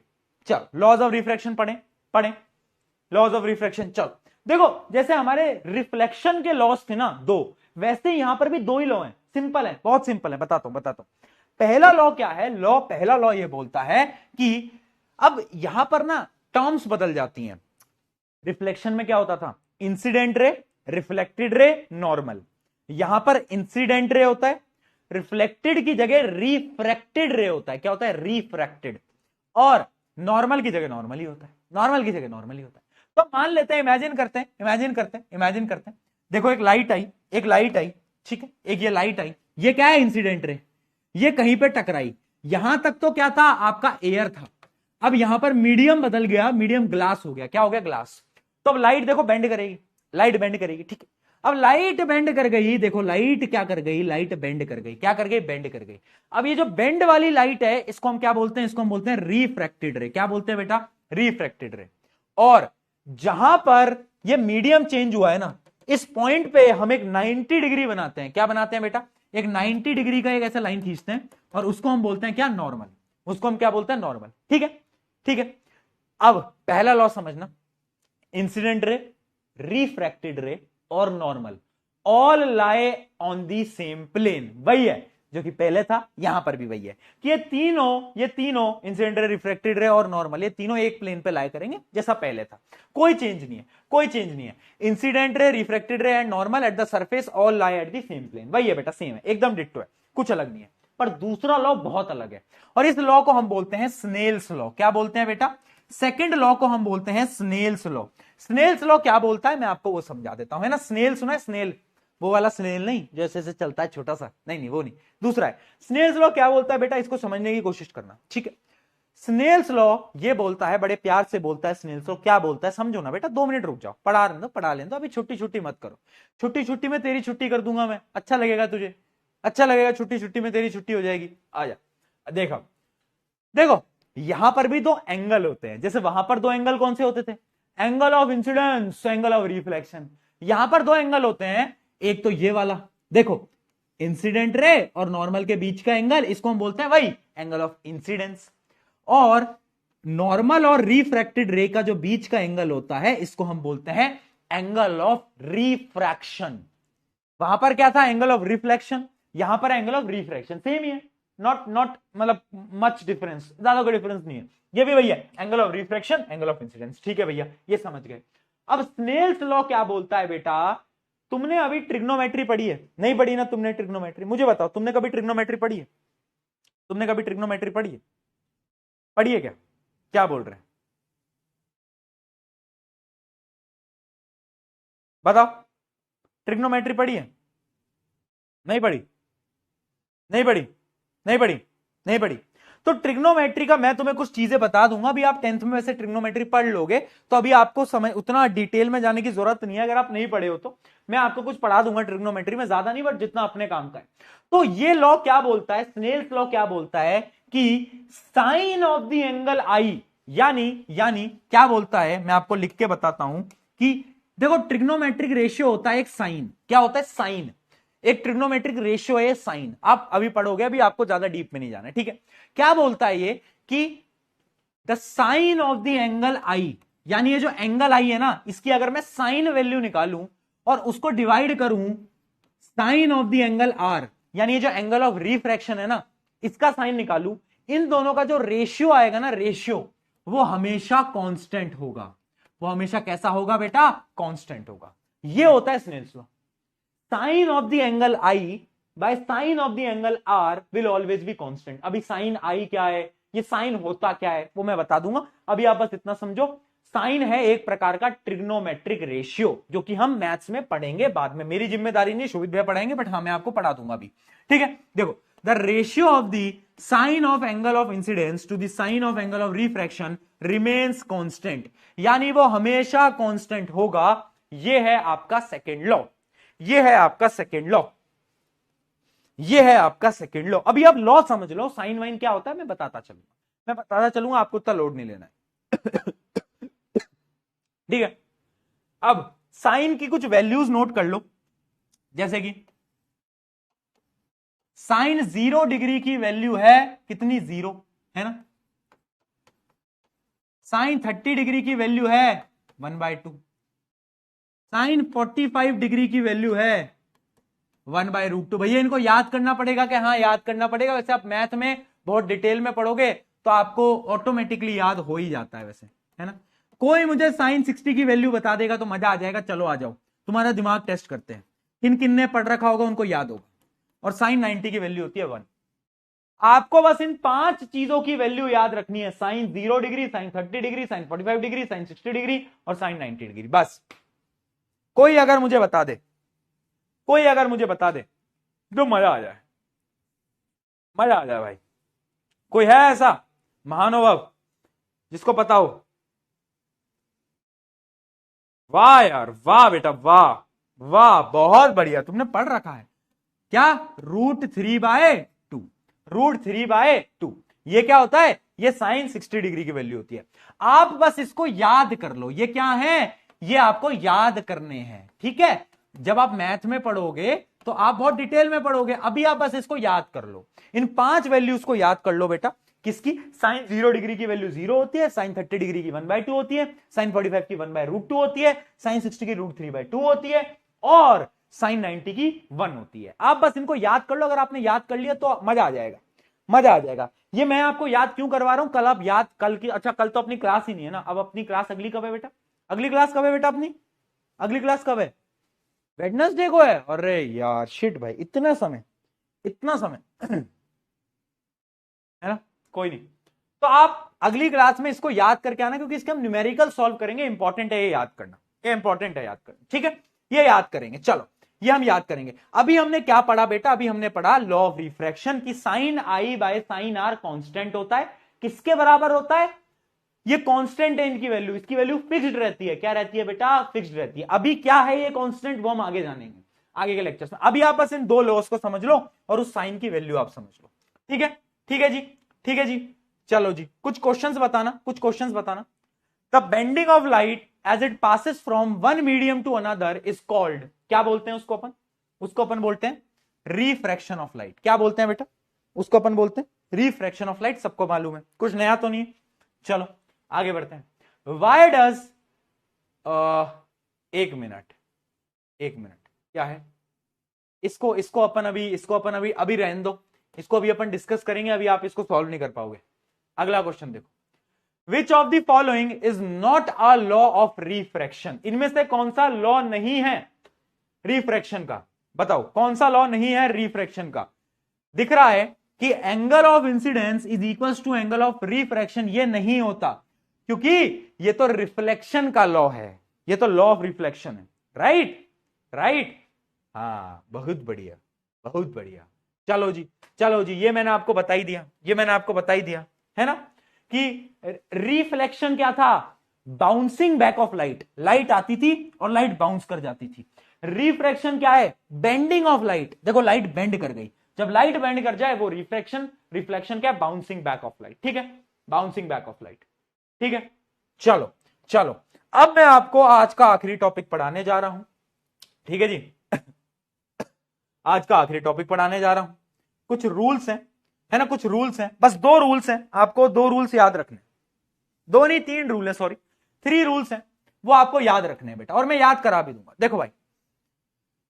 चलो लॉज ऑफ रिफ्रैक्शन पढ़ें, पढ़ें लॉज ऑफ रिफ्रैक्शन। चलो देखो, जैसे हमारे रिफ्लेक्शन के लॉज थे ना दो, वैसे यहां पर भी दो ही लॉ हैं। सिंपल है, बहुत सिंपल है, बताता हूं। पहला लॉ क्या है? पहला लॉ ये बोलता है कि अब यहां पर ना टर्म्स बदल जाती हैं। रिफ्लेक्शन में क्या होता था? Incident ray, reflected ray, normal. यहां पर इंसिडेंट रे होता है, रिफ्लेक्टेड की जगह रिफ्रैक्टेड रे होता है। क्या होता है? रिफ्रैक्टेड। और नॉर्मल की जगह नॉर्मल ही होता है, नॉर्मल की जगह नॉर्मल ही होता है। तो मान लेते हैं, इमेजिन करते हैं। देखो एक लाइट आई, ठीक है, एक ये लाइट आई, ये क्या है? Incident ray. ये कहीं पे टकराई, यहां तक तो क्या था? आपका एयर था। अब यहां पर मीडियम बदल गया, मीडियम ग्लास हो गया। क्या हो गया? ग्लास। तो अब लाइट देखो बेंड करेगी, लाइट बेंड करेगी, ठीक है। अब लाइट बेंड कर गई, देखो लाइट क्या कर गई? लाइट बेंड कर गई। क्या कर गई? बेंड कर गई। अब ये जो बेंड वाली लाइट है, इसको हम क्या बोलते हैं? इसको हम बोलते हैं रिफ्रैक्टेड रे। क्या बोलते हैं बेटा? Refracted ray. और जहां पर ये मीडियम चेंज हुआ है ना, इस पॉइंट पे हम एक 90 डिग्री बनाते हैं। क्या बनाते हैं बेटा? एक 90 डिग्री का एक ऐसा लाइन खींचते हैं, और उसको हम बोलते हैं क्या? नॉर्मल। उसको हम क्या बोलते हैं? नॉर्मल। ठीक है, ठीक है। अब पहला लॉ समझना, इंसिडेंट रे, रिफ्रैक्टेड रे और normal all lie on the same plane. वही है जो कि पहले था, यहां पर भी वही है कि ये तीनों इंसिडेंट रे, रिफ्रैक्टेड रे और नॉर्मल, ये तीनों एक प्लेन पे लाई करेंगे जैसा पहले था। कोई चेंज नहीं है, कोई चेंज नहीं है। Incident ray, refracted ray and normal at the surface all lie at the same plane. वही है बेटा, सेम है, एकदम डिट्टो है, कुछ अलग नहीं है। पर दूसरा लॉ बहुत अलग है, और इस लॉ को हम बोलते हैं स्नेल्स लॉ। क्या बोलते हैं बेटा? सेकेंड लॉ को हम बोलते हैं स्नेल्स लॉ। स्नेल्स लॉ क्या बोलता है, मैं आपको वो समझा देता हूं, है ना। स्नेल सुना है? स्नेल, वो वाला स्नेल नहीं जो ऐसे चलता है छोटा सा, नहीं वो नहीं, दूसरा है। स्नेल्स लॉ क्या बोलता है बेटा? इसको समझने की कोशिश करना, ठीक है। स्नेल्स लॉ ये बोलता है, बड़े प्यार से बोलता है स्नेल्स लॉ। क्या बोलता है समझो ना बेटा, 2 मिनट रुक जाओ, पढ़ा लें दो, अभी छुट्टी छुट्टी मत करो। छुट्टी छुट्टी में तेरी छुट्टी कर दूंगा मैं, अच्छा लगेगा तुझे? अच्छा लगेगा? छुट्टी छुट्टी में तेरी छुट्टी हो जाएगी, आ जा। देखो देखो, यहां पर भी दो एंगल होते हैं, जैसे वहां पर दो एंगल कौन से होते थे? Angle of incidence, angle of reflection. यहां पर दो एंगल होते हैं, एक तो ये वाला, देखो इंसिडेंट रे और नॉर्मल के बीच का एंगल, इसको हम बोलते हैं वही एंगल ऑफ इंसिडेंस। और नॉर्मल और रिफ्रैक्टेड रे का जो बीच का एंगल होता है, इसको हम बोलते हैं एंगल ऑफ रिफ्रैक्शन। वहां पर क्या था? एंगल ऑफ रिफ्लेक्शन, यहां पर एंगल ऑफ रिफ्रैक्शन, सेम ही है, नॉट मतलब मच डिफरेंस, ज्यादा कोई डिफरेंस नहीं है। ये भी वही है, angle of refraction, angle of incidence. ठीक है भैया, ये समझ गए। अब स्नेल्स लॉ क्या बोलता है बेटा? तुमने अभी ट्रिग्नोमेट्री पढ़ी है? नहीं पढ़ी ना तुमने ट्रिग्नोमेट्री? मुझे बताओ, तुमने कभी ट्रिग्नोमेट्री पढ़ी है? तुमने कभी ट्रिग्नोमेट्री पढ़ी है? पढ़ी है क्या? क्या बोल रहे हैं, बताओ। ट्रिग्नोमेट्री पढ़ी है? नहीं पढ़ी? नहीं पढ़ी? नहीं पढ़ी? नहीं पढ़ी? तो ट्रिग्नोमेट्री का मैं तुम्हें कुछ चीजें बता दूंगा। अभी आप 10th में वैसे ट्रिग्नोमेट्री पढ़ लोगे तो अभी आपको समय उतना डिटेल में जाने की जरूरत नहीं है। अगर आप नहीं पढ़े हो तो मैं आपको कुछ पढ़ा दूंगा ट्रिग्नोमेट्री में, ज्यादा नहीं बट जितना अपने काम का है। तो ये लॉ क्या बोलता है, स्नेल्स लॉ क्या बोलता है कि sign of the angle i, यानी क्या बोलता है, मैं आपको लिख के बताता हूं कि देखो ट्रिग्नोमेट्रिक रेशियो होता है एक साइन। क्या होता है? साइन। एक ट्रिग्नोमेट्रिक रेशियो है साइन। आप अभी पढ़ोगे, अभी आपको ज्यादा डीप में नहीं जाना है, ठीक है? क्या बोलता है ये कि the sine of the angle i, यानी ये जो एंगल आई है ना, इसकी अगर मैं साइन वैल्यू निकालूं और उसको डिवाइड करूं sine of the angle r, यानी ये जो एंगल ऑफ रिफ्रैक्शन है ना, इसका साइन निकालूं, इन दोनों का जो रेशियो आएगा ना, रेशियो, वो हमेशा कांस्टेंट होगा। वो हमेशा कैसा होगा बेटा? कांस्टेंट होगा। ये होता है Snell's law. Sine of the angle i by sine of the angle r will always be constant. अभी साइन आई क्या है, ये साइन होता क्या है, वो मैं बता दूंगा। अभी आप बस इतना समझो, साइन है एक प्रकार का ट्रिग्नोमेट्रिक रेशियो, जो कि हम मैथ्स में पढ़ेंगे बाद में। मेरी जिम्मेदारी नहीं, शोभित भैया पढ़ाएंगे, बट हाँ मैं आपको पढ़ा दूंगा अभी, ठीक है? देखो, the ratio of the sine of angle of incidence to the sine of angle of refraction remains constant, यानी वो हमेशा कांस्टेंट होगा। ये है आपका सेकेंड लॉ। ये है आपका सेकेंड लॉ। ये है आपका सेकेंड लॉ। अभी आप लॉ समझ लो, साइन वाइन क्या होता है मैं बताता चलूंगा, आपको उतना लोड नहीं लेना है। ठीक है? अब साइन की कुछ वैल्यूज नोट कर लो, जैसे कि साइन 0 डिग्री की वैल्यू है कितनी? 0 है ना। साइन 30 डिग्री की वैल्यू है 1/2। साइन 45 डिग्री की वैल्यू है 1/√2। भैया इनको याद करना पड़ेगा कि हाँ याद करना पड़ेगा। वैसे आप मैथ में बहुत डिटेल में पढ़ोगे तो आपको ऑटोमेटिकली याद हो ही जाता है वैसे, है ना। कोई मुझे साइन 60 की वैल्यू बता देगा तो मजा आ जाएगा। चलो आ जाओ, तुम्हारा दिमाग टेस्ट करते हैं। किन किन ने पढ़ रखा होगा उनको याद होगा। और साइन 90 की वैल्यू होती है 1। आपको बस इन 5 चीजों की वैल्यू याद रखनी है, sine 0 degree, sine 30 degree, sine 45 degree, sine 60 degree और साइन 90 डिग्री। बस कोई अगर मुझे बता दे, तो मजा आ जाए, मजा आ जाए भाई। कोई है ऐसा महानुभाव जिसको पता हो? वाह यार, वाह बेटा, वाह वाह, बहुत बढ़िया, तुमने पढ़ रखा है। क्या? √3/2। √3/2 ये क्या होता है? ये साइन 60 डिग्री की वैल्यू होती है। आप बस इसको याद कर लो। ये क्या है? ये आपको याद करने हैं, ठीक है? जब आप मैथ में पढ़ोगे तो आप बहुत डिटेल में पढ़ोगे। अभी आप बस इसको याद कर लो। इन 5 वैल्यूज को याद कर लो बेटा। किसकी? साइन 0 डिग्री की वैल्यू 0 होती है, साइन 30 डिग्री की 1/2 होती है, साइन 45 की 1/√2 होती है, साइन 60 की √3/2 होती है और साइन 90 की 1 होती है। आप बस इनको याद कर लो। अगर आपने याद कर लिया तो मजा आ जाएगा, मजा आ जाएगा। ये मैं आपको याद क्यों करवा रहा हूं? कल आप याद, कल की, अच्छा कल तो अपनी क्लास ही नहीं है ना। अब अपनी क्लास अगली कब है बेटा? अगली क्लास कब है बेटा अपनी? अगली क्लास कब है? वेडनेसडे को है। अरे यार शिट भाई, इतना समय है ना। कोई नहीं, तो आप अगली क्लास में इसको याद करके आना, क्योंकि इसके हम न्यूमेरिकल सॉल्व करेंगे। इंपॉर्टेंट है ये याद करना, ये इंपॉर्टेंट है याद करना, ठीक है? ये याद करेंगे। चलो ये हम याद करेंगे। अभी हमने क्या पढ़ा बेटा? अभी हमने पढ़ा लॉ ऑफ रिफ्रैक्शन की sine i by sine r constant होता है। किसके बराबर होता है? ये कांस्टेंट है इनकी वैल्यू, इसकी वैल्यू फिक्स्ड रहती है। क्या रहती है बेटा? फिक्स्ड रहती है। अभी क्या है ये कांस्टेंट, वो हम आगे जानेंगे आगे के लेक्चर्स में। अभी आप बस इन 2 लॉस को समझ लो और उस साइन की वैल्यू आप समझ लो, ठीक है? ठीक है जी, ठीक है जी। चलो जी, कुछ क्वेश्चंस बताना। The bending of light as it passes from one medium to another is called, क्या बोलते हैं उसको अपन बोलते हैं रिफ्रैक्शन ऑफ लाइट। क्या बोलते हैं बेटा? उसको अपन बोलते हैं रिफ्रैक्शन ऑफ लाइट। सबको मालूम है, कुछ नया तो नहीं। चलो आगे बढ़ते हैं। वाई डज, एक मिनट क्या है? इसको अपन अभी रहने दो। इसको अभी अपन डिस्कस करेंगे, अभी आप इसको सॉल्व नहीं कर पाओगे। अगला क्वेश्चन देखो, विच of the following is not a law of refraction? इनमें से कौन सा लॉ नहीं है रिफ्रैक्शन का? बताओ कौन सा लॉ नहीं है रिफ्रैक्शन का? दिख रहा है कि angle of incidence is equal to angle of refraction. ये नहीं होता, क्योंकि ये तो रिफ्लेक्शन का लॉ है, ये तो लॉ ऑफ रिफ्लेक्शन है। राइट, हाँ, बहुत बढ़िया, बहुत बढ़िया। चलो जी, चलो जी, ये मैंने आपको बता ही दिया, ये मैंने आपको बता ही दिया, है ना, कि रिफ्लेक्शन क्या था, bouncing back of light, light आती थी और लाइट बाउंस कर जाती थी। रिफ्रैक्शन क्या है, बेंडिंग ऑफ लाइट, देखो लाइट बेंड कर गई, जब लाइट बेंड कर जाए वो रिफ्रैक्शन, रिफ्लेक्शन क्या है, बाउंसिंग बैक ऑफ लाइट, ठीक है, बाउंसिंग बैक ऑफ लाइट, ठीक है। चलो चलो, अब मैं आपको आज का आखिरी टॉपिक पढ़ाने जा रहा हूं, ठीक है जी। आज का आखिरी टॉपिक पढ़ाने जा रहा हूं, कुछ रूल्स हैं, है ना, कुछ रूल्स हैं, बस 2 रूल्स हैं, आपको 2 रूल्स याद रखने, 2 नहीं 3 रूल है, सॉरी 3 रूल्स हैं, वो आपको याद रखने हैं बेटा, और मैं याद करा भी दूंगा। देखो भाई,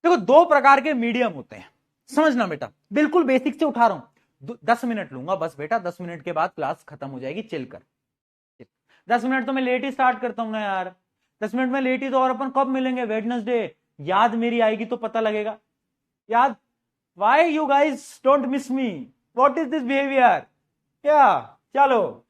देखो 2 प्रकार के मीडियम होते हैं, समझना बेटा, बिल्कुल बेसिक से उठा रहा हूं, 10 मिनट लूंगा बस बेटा, 10 मिनट के बाद क्लास खत्म हो जाएगी, चिल कर। 10 मिनट तो मैं लेट ही स्टार्ट करता हूं ना यार, 10 मिनट में लेट ही तो, और अपन कब मिलेंगे, वेडनेसडे, याद मेरी आएगी तो पता लगेगा, याद, why you guys don't miss me, what is this behaviour, क्या, चलो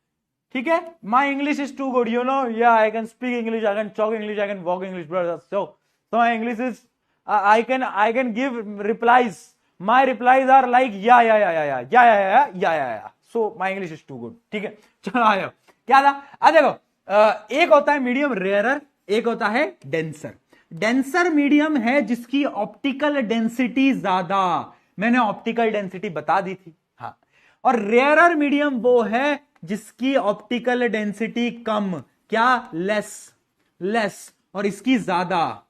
ठीक है, my English is too good, you know, yeah I can speak English, I can talk English, I can walk English, so my English is, I can give replies. My replies are like yeah. So my English is too good. ठीक है, चलो आ जाओ, क्या था, देखो, एक होता है मीडियम रेयरर, एक होता है डेंसर। डेंसर मीडियम है जिसकी ऑप्टिकल डेंसिटी ज्यादा, मैंने ऑप्टिकल डेंसिटी बता दी थी, हाँ, और रेयरर मीडियम वो है जिसकी ऑप्टिकल डेंसिटी कम, क्या, लेस, और इसकी ज्यादा,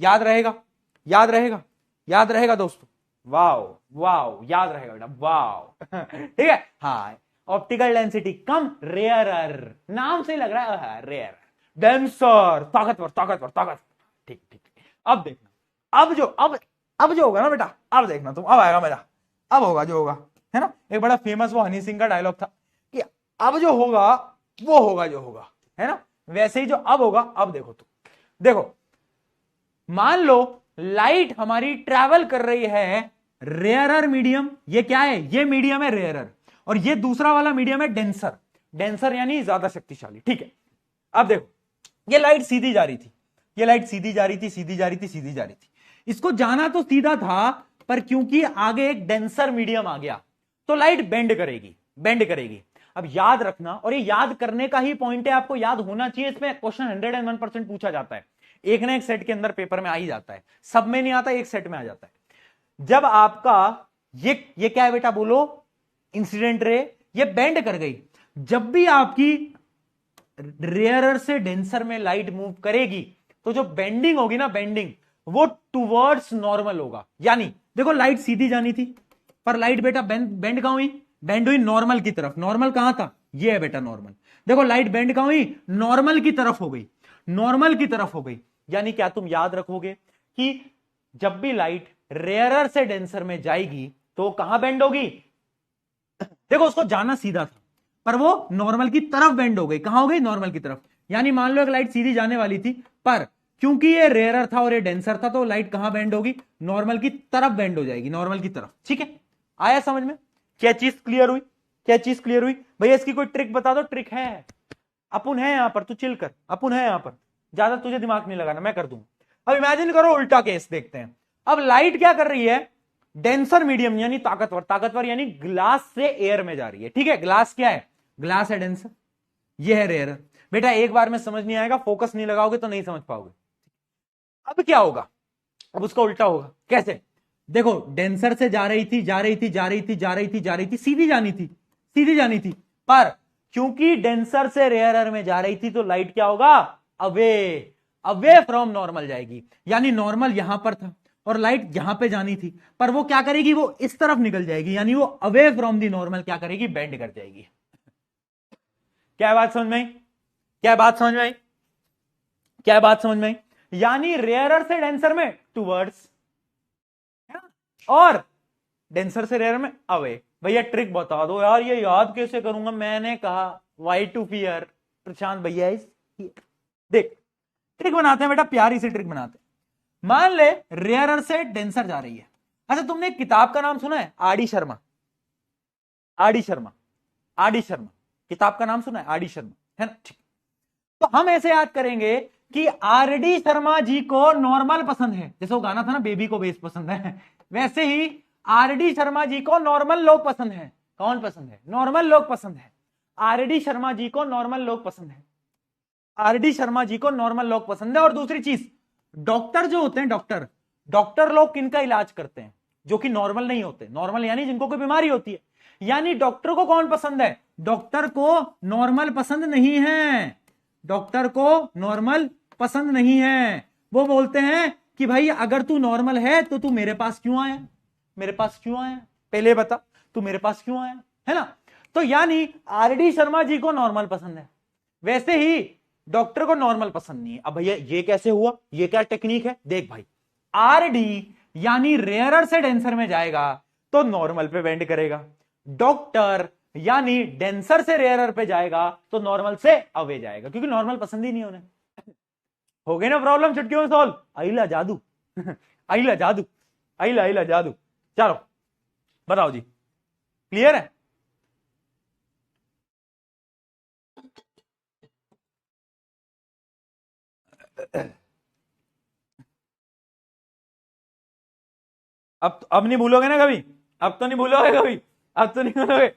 याद रहेगा, याद रहेगा, याद रहेगा दोस्तों, वाओ, याद रहेगा बेटा, वाओ। ठीक है, हाँ, ऑप्टिकल डेंसिटी कम, रेयरर, नाम से लग रहा है रेयर, डेंसर, ताकतवर, ठीक, अब देखना, अब जो होगा ना बेटा, अब देखना तुम, अब आएगा मजा, अब होगा जो होगा, है ना, एक बड़ा फेमस वो हनी सिंह का डायलॉग था कि अब जो होगा वो होगा जो होगा, है ना, वैसे ही जो अब होगा, अब देखो तुम, देखो मान लो लाइट हमारी ट्रैवल कर रही है रेयरर मीडियम, ये क्या है, ये मीडियम है रेयरर, और ये दूसरा वाला मीडियम है डेंसर यानी ज्यादा शक्तिशाली, ठीक है। अब देखो, ये लाइट सीधी जा रही थी, ये लाइट सीधी जा रही थी, इसको जाना तो सीधा था, पर क्योंकि आगे एक डेंसर मीडियम आ गया तो लाइट बेंड करेगी। अब याद रखना, और ये याद करने का ही पॉइंट है, आपको याद होना चाहिए, इसमें क्वेश्चन 101% पूछा जाता है, एक ना एक सेट के अंदर पेपर में आ ही जाता है, सब में नहीं आता, एक सेट में आ जाता है। जब आपका ये क्या है बेटा, बोलो, इंसिडेंट रे, ये बेंड कर गई, जब भी आपकी रेयरर से डेंसर में लाइट मूव करेगी तो जो बेंडिंग होगी ना, बेंडिंग वो टुवर्ड्स नॉर्मल होगा, यानी देखो लाइट सीधी जानी थी, पर लाइट बेटा बेंड कहां हुई, बेंड हुई नॉर्मल की तरफ, नॉर्मल कहां था, ये है बेटा नॉर्मल, देखो लाइट बेंड कहां हुई, नॉर्मल की तरफ हो गई, यानी क्या तुम याद रखोगे कि जब भी लाइट रेयरर से डेंसर में जाएगी तो कहां बेंड होगी, देखो उसको जाना सीधा था पर वो नॉर्मल की तरफ बेंड हो गई, कहां हो गई, नॉर्मल की तरफ, यानी मान लो एक लाइट सीधी जाने वाली थी, पर क्योंकि ये रेयरर था और ये डेंसर था तो लाइट कहां बेंड होगी, नॉर्मल की तरफ बेंड हो जाएगी, नॉर्मल की तरफ, ठीक है, आया समझ में, क्या चीज क्लियर हुई, भैया इसकी कोई ट्रिक बता दो, ट्रिक है, अपुन है यहां पर, तू चिल कर, अपुन है यहां पर, ज्यादा तुझे दिमाग नहीं लगाना, मैं कर दूंगा। अब इमेजिन करो उल्टा केस देखते हैं, अब लाइट क्या कर रही है, डेंसर मीडियम यानी ताकतवर यानी ग्लास से एयर में जा रही है, ठीक है, ग्लास क्या है, ग्लास है डेंसर, ये है रेयर, बेटा एक बार में समझ नहीं आएगा, फोकस नहीं लगाओगे तो नहीं समझ पाओगे। अब क्या होगा, अब उसका उल्टा होगा, कैसे, देखो डेंसर से जा रही थी, सीधी जानी थी, पर क्योंकि डेंसर से रेयरर में जा रही थी तो लाइट क्या होगा, अवे फ्रॉम नॉर्मल जाएगी, यानी नॉर्मल यहां पर था और लाइट यहां पे जानी थी, पर वो क्या करेगी, वो इस तरफ निकल जाएगी, यानी वो अवे फ्रॉम दी नॉर्मल क्या करेगी, बेंड कर जाएगी। क्या बात समझ में आई, यानी रेयरर से डेंसर में टूवर्ड्स, और डेंसर से रेयर में अवे। भैया ट्रिक बता दो यार, ये याद कैसे करूंगा, मैंने कहा वाई टू फियर, प्रशांत भैया देख ट्रिक बनाते हैं बेटा, प्यारी सी ट्रिक बनाते हैं, मान ले रेयरर से डेंसर जा रही है, अच्छा तुमने एक किताब का नाम सुना है, आर डी शर्मा, किताब का नाम सुना है, आर डी शर्मा, है ना, ठीक, तो हम ऐसे याद करेंगे कि आरडी शर्मा जी को नॉर्मल पसंद है, जैसे वो गाना था ना बेबी को बेस पसंद है, वैसे ही आरडी शर्मा जी को नॉर्मल लोग पसंद है। कौन पसंद है? नॉर्मल लोग पसंद है। आरडी शर्मा जी को नॉर्मल लोग पसंद है। आरडी शर्मा जी को नॉर्मल लोग पसंद है। और दूसरी चीज, डॉक्टर जो होते हैं, डॉक्टर लोग किनका इलाज करते हैं? जो कि नॉर्मल नहीं होते। नॉर्मल यानी जिनको कोई बीमारी होती है। यानी डॉक्टर को कौन पसंद है? डॉक्टर को नॉर्मल पसंद नहीं है। डॉक्टर को नॉर्मल पसंद नहीं है। वो बोलते हैं कि भाई अगर तू नॉर्मल है तो तू मेरे पास क्यों आया? मेरे पास क्यों आया? पहले बता, तू मेरे पास क्यों आया? है ना? तो यानी आरडी शर्मा जी को नॉर्मल पसंद है, वैसे ही डॉक्टर को नॉर्मल पसंद नहीं है। अब भैया ये कैसे हुआ? ये क्या टेक्निक है? देख भाई, आरडी यानी रेयरर से डेंसर में जाएगा तो नॉर्मल पे बेंड करेगा। डॉक्टर यानी डेंसर से रेयरर पे जाएगा तो नॉर्मल से अवे जाएगा, क्योंकि नॉर्मल पसंद ही नहीं उन्हें। हो गई ना प्रॉब्लम चुटकियों में सॉल्व? आइला जादू आइला जादू, आइला जादू। चलो बताओ जी, क्लियर है? अब नहीं भूलोगे ना कभी? अब तो नहीं भूलोगे कभी? अब तो नहीं भूलोगे?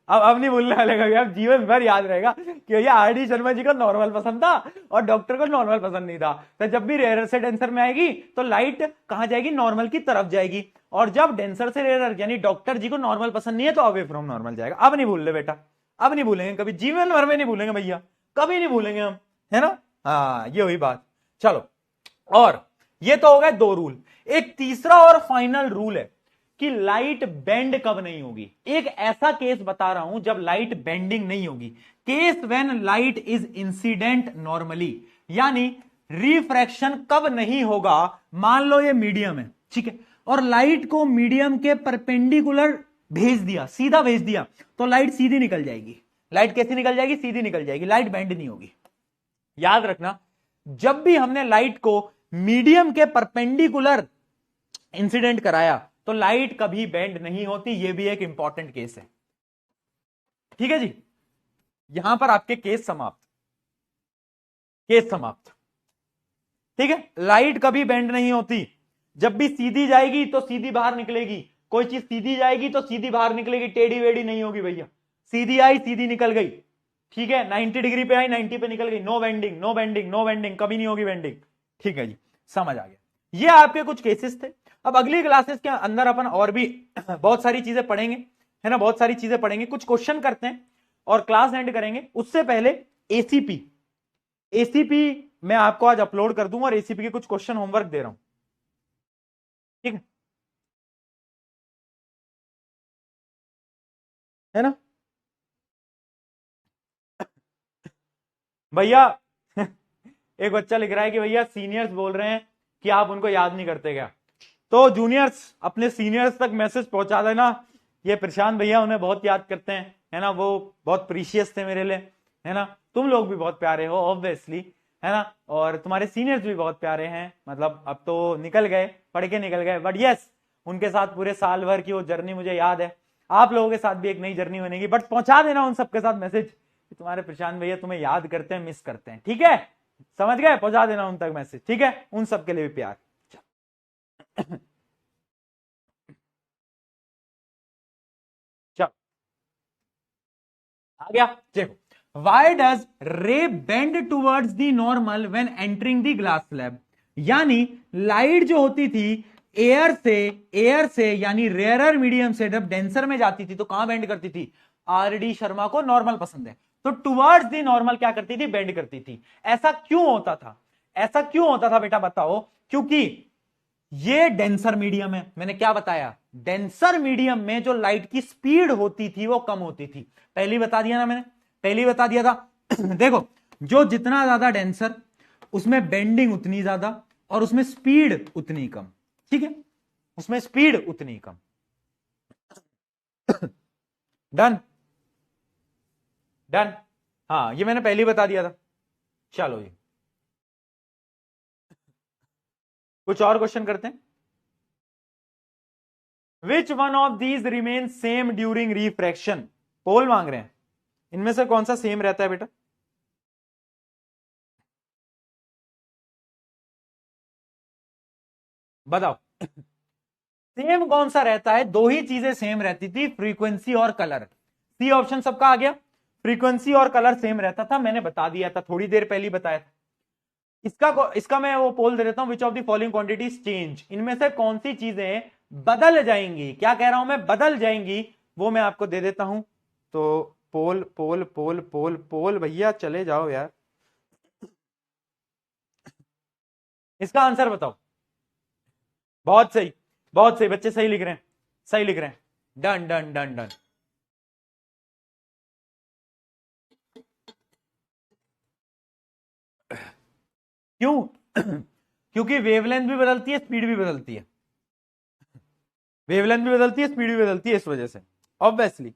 अब नहीं भूलने वाले कभी। अब जीवन भर याद रहेगा कि भैया आरडी शर्मा जी को नॉर्मल पसंद था और डॉक्टर को नॉर्मल पसंद नहीं था। तो जब भी रेयर से डेंसर में आएगी तो लाइट कहां जाएगी? नॉर्मल की तरफ जाएगी। और जब डेंसर से रेयर यानी डॉक्टर जी को नॉर्मल पसंद नहीं है तो अवे फ्रॉम नॉर्मल जाएगा। अब नहीं भूल रहे बेटा, अब नहीं भूलेंगे कभी, जीवन भर में नहीं भूलेंगे भैया, कभी नहीं भूलेंगे हम, है ना? हाँ, ये हुई बात। चलो, और ये तो हो गए दो रूल। एक तीसरा और फाइनल रूल है कि लाइट बेंड कब नहीं होगी। एक ऐसा केस बता रहा हूं जब लाइट बेंडिंग नहीं होगी। Case when light is incident normally, यानी रिफ्रैक्शन कब नहीं होगा? मान लो ये मीडियम है, ठीक है, और लाइट को मीडियम के परपेंडिकुलर भेज दिया, सीधा भेज दिया, तो लाइट सीधी निकल जाएगी। लाइट कैसी निकल जाएगी? सीधी निकल जाएगी, लाइट बेंड नहीं होगी। याद रखना, जब भी हमने लाइट को मीडियम के परपेंडिकुलर इंसिडेंट कराया तो लाइट कभी बेंड नहीं होती। यह भी एक इंपॉर्टेंट केस है। ठीक है जी, यहां पर आपके केस समाप्त, केस समाप्त। ठीक है, लाइट कभी बेंड नहीं होती। जब भी सीधी जाएगी तो सीधी बाहर निकलेगी। कोई चीज सीधी जाएगी तो सीधी बाहर निकलेगी, टेढ़ी वेढ़ी नहीं होगी भैया। सीधी आई सीधी निकल गई, ठीक है, 90 डिग्री पे आई 90 पे निकल गई। No bending, no bending, no bending, कभी नहीं होगी बेंडिंग। ठीक है जी, समझ आ गया। ये आपके कुछ केसेस थे। अब अगली क्लासेस के अंदर अपन और भी बहुत सारी चीजें पढ़ेंगे, है ना, बहुत सारी चीजें पढ़ेंगे। कुछ क्वेश्चन करते हैं और क्लास एंड करेंगे। उससे पहले एसीपी, एसीपी मैं आपको आज अपलोड कर दूंगा और एसीपी के कुछ क्वेश्चन होमवर्क दे रहा हूं। ठीक है ना भैया? एक बच्चा लिख रहा है कि भैया सीनियर्स बोल रहे हैं कि आप उनको याद नहीं करते क्या? तो जूनियर्स अपने सीनियर्स तक मैसेज पहुंचा देना, ये प्रशांत भैया उन्हें बहुत याद करते हैं, है ना, वो बहुत प्रीशियस थे मेरे लिए, है ना। तुम लोग भी बहुत प्यारे हो ऑब्वियसली, है ना, और तुम्हारे सीनियर्स भी बहुत प्यारे हैं। मतलब अब तो निकल गए, पढ़ के निकल गए, बट यस, उनके साथ पूरे साल भर की वो जर्नी मुझे याद है। आप लोगों के साथ भी एक नई जर्नी बनेगी, बट पहुंचा देना उन सबके साथ मैसेज कि तुम्हारे प्रशांत भैया तुम्हें याद करते हैं, मिस करते हैं। ठीक है, समझ गए? पहुंचा देना उन तक मैसेज, ठीक है। उन सबके लिए भी प्यार। चलो आ गया, देखो। वाई डज रे bend towards the normal when entering the glass slab? यानी लाइट जो होती थी एयर से यानी रेयरर मीडियम से जब डेंसर में जाती थी तो कहां बेंड करती थी? आरडी शर्मा को नॉर्मल पसंद है तो टुवर्ड्स दी नॉर्मल क्या करती थी? बेंड करती थी। ऐसा क्यों होता था? ऐसा क्यों होता था बेटा बताओ? क्योंकि ये डेंसर मीडियम है। मैंने क्या बताया? डेंसर मीडियम में जो लाइट की स्पीड होती थी वो कम होती थी। पहले बता दिया ना मैंने, पहले बता दिया था। देखो, जो जितना ज्यादा डेंसर उसमें बेंडिंग उतनी ज्यादा और उसमें स्पीड उतनी कम। ठीक है, उसमें स्पीड उतनी कम। Done, done. हाँ, ये मैंने पहले बता दिया था। चलो जी, कुछ और क्वेश्चन करते हैं। Which one of these remain same during refraction? Poll मांग रहे हैं, इनमें से कौन सा सेम रहता है बेटा? बताओ सेम कौन सा रहता है? दो ही चीजें सेम रहती थी, फ्रीक्वेंसी और कलर। सी ऑप्शन सबका आ गया। फ्रीक्वेंसी और कलर सेम रहता था, मैंने बता दिया था, थोड़ी देर पहले बताया था। इसका मैं वो पोल दे देता हूं, विच of the following quantities change, इनमें से कौन सी चीजें बदल जाएंगी? क्या कह रहा हूं मैं? बदल जाएंगी, वो मैं आपको दे देता हूं। तो पोल पोल पोल पोल पोल भैया चले जाओ यार, इसका आंसर बताओ। बहुत सही, बहुत सही बच्चे, सही लिख रहे हैं, सही लिख रहे हैं। Done done done done. क्यों? क्योंकि वेवलेंथ भी बदलती है, स्पीड भी बदलती है। वेवलेंथ भी बदलती है, स्पीड भी बदलती है, इस वजह से। ऑब्वियसली,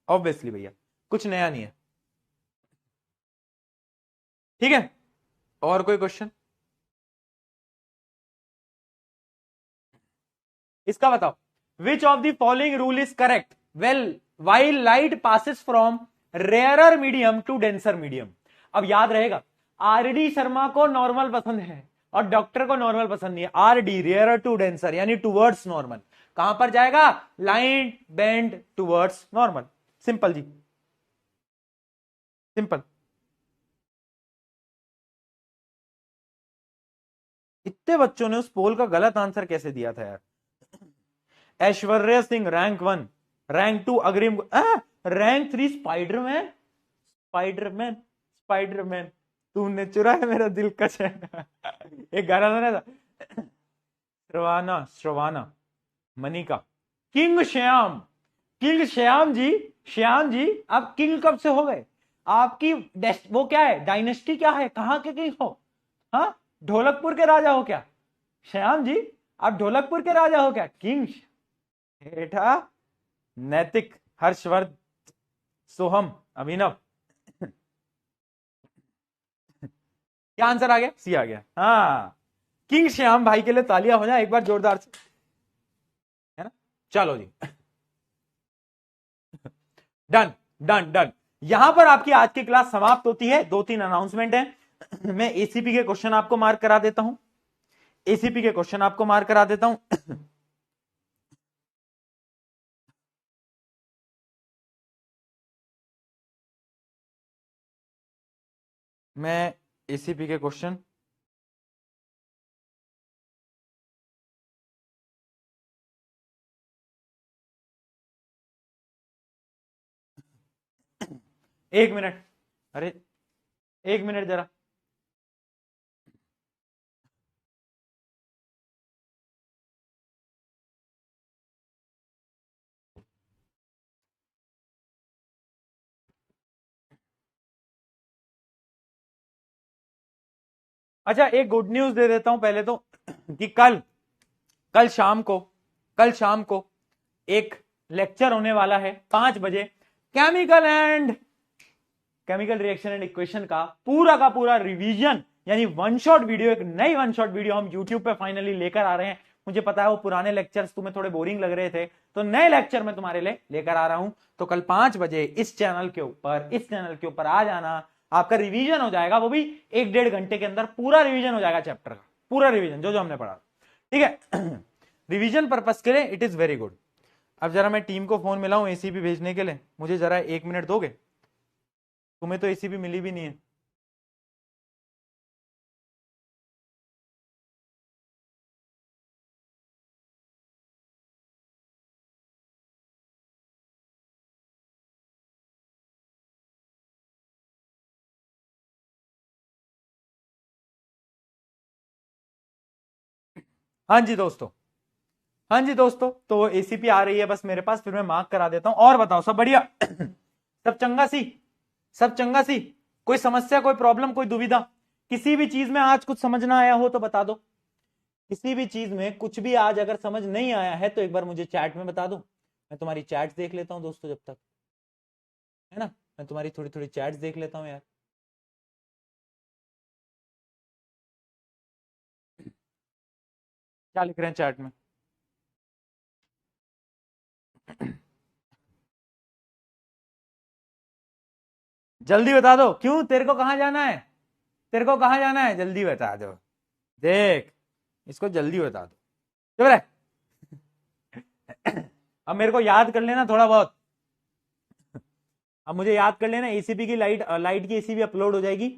ऑब्वियसली भैया, कुछ नया नहीं है। ठीक है, और कोई क्वेश्चन? इसका बताओ, which of the following rule is correct well while light passes from rarer medium to denser medium? अब याद रहेगा, आरडी शर्मा को नॉर्मल पसंद है और डॉक्टर को नॉर्मल पसंद नहीं है। आरडी रेयरर टू डेंसर यानी टूवर्ड्स नॉर्मल, कहां पर जाएगा? Light bend towards normal. Simple ji, simple. इतने बच्चों ने उस पोल का गलत आंसर कैसे दिया था यार? ऐश्वर्या सिंह रैंक 1, रैंक 2 अग्रिम, रैंक 3 स्पाइडरमैन, स्पाइडरमैन, स्पाइडरमैन। तूने चुराया मेरा दिल का चैन। एक गाना था ना, श्रवाना श्रवाना मनिका, किंग श्याम, किंग श्याम जी, श्याम जी आप किंग कब से हो गए? आपकी वो क्या है, डायनेस्टी क्या है, कहां के किंग हो? हाँ, ढोलकपुर के राजा हो क्या श्याम जी? आप ढोलकपुर के राजा हो क्या? किंग बेटा, नैतिक, हर्षवर्ध, सोहम, अभिनव। क्या आंसर आ गया? सी आ गया। हाँ, किंग श्याम भाई के लिए तालियां हो जाए एक बार जोरदार से, है ना? चलो जी, डन डन डन। यहां पर आपकी आज की क्लास समाप्त होती है। 2-3 अनाउंसमेंट है। मैं एसीपी के क्वेश्चन आपको मार्क करा देता हूं, एसीपी के क्वेश्चन आपको मार्क करा देता हूं। मैं एसीपी के क्वेश्चन, एक मिनट, अरे एक मिनट जरा। अच्छा, एक गुड न्यूज दे देता हूं पहले तो, कि कल कल शाम को कल शाम को एक लेक्चर होने वाला है 5 बजे, केमिकल रिएक्शन एंड इक्वेशन का पूरा रिवीजन, यानी वन शॉट वीडियो, एक नई वन शॉट वीडियो हम यूट्यूब पे फाइनली लेकर आ रहे हैं। मुझे पता है वो पुराने लेक्चर्स तुम्हें थोड़े बोरिंग लग रहे थे, तो नए लेक्चर मैं तुम्हारे लिए लेकर आ रहा हूं। तो कल 5 बजे इस चैनल के ऊपर आ जाना, आपका रिवीजन हो जाएगा, वो भी 1-1.5 घंटे के अंदर पूरा रिवीजन हो जाएगा चैप्टर का, पूरा रिवीजन जो जो हमने पढ़ा। ठीक है? रिवीजन पर्पस के लिए इट इज वेरी गुड। अब जरा मैं टीम को फोन मिलाऊं एसीपी भेजने के लिए, मुझे जरा 1 मिनट दोगे? तुम्हें तो एसीपी मिली भी नहीं है। हाँ जी दोस्तों, हाँ जी दोस्तों, तो एसीपी आ रही है बस मेरे पास, फिर मैं मार्क करा देता हूं। और बताओ, सब बढ़िया? सब चंगा सी, सब चंगा सी? कोई समस्या, कोई प्रॉब्लम, कोई दुविधा? किसी भी चीज में आज कुछ समझ ना आया हो तो बता दो। किसी भी चीज में कुछ भी आज अगर समझ नहीं आया है तो एक बार मुझे चैट में बता दो। मैं तुम्हारी चैट्स देख लेता हूं दोस्तों जब तक, है ना? मैं तुम्हारी थोड़ी थोड़ी चैट्स देख लेता हूं यार। क्या लिख रहे हैं चैट में? जल्दी बता दो, क्यों? तेरे को कहां जाना है? तेरे को कहां जाना है? जल्दी बता दो। देख, इसको जल्दी बता दो। चुप रहे। अब मेरे को याद कर लेना थोड़ा बहुत, अब मुझे याद कर लेना। एसीपी की लाइट की एसीपी अपलोड हो जाएगी।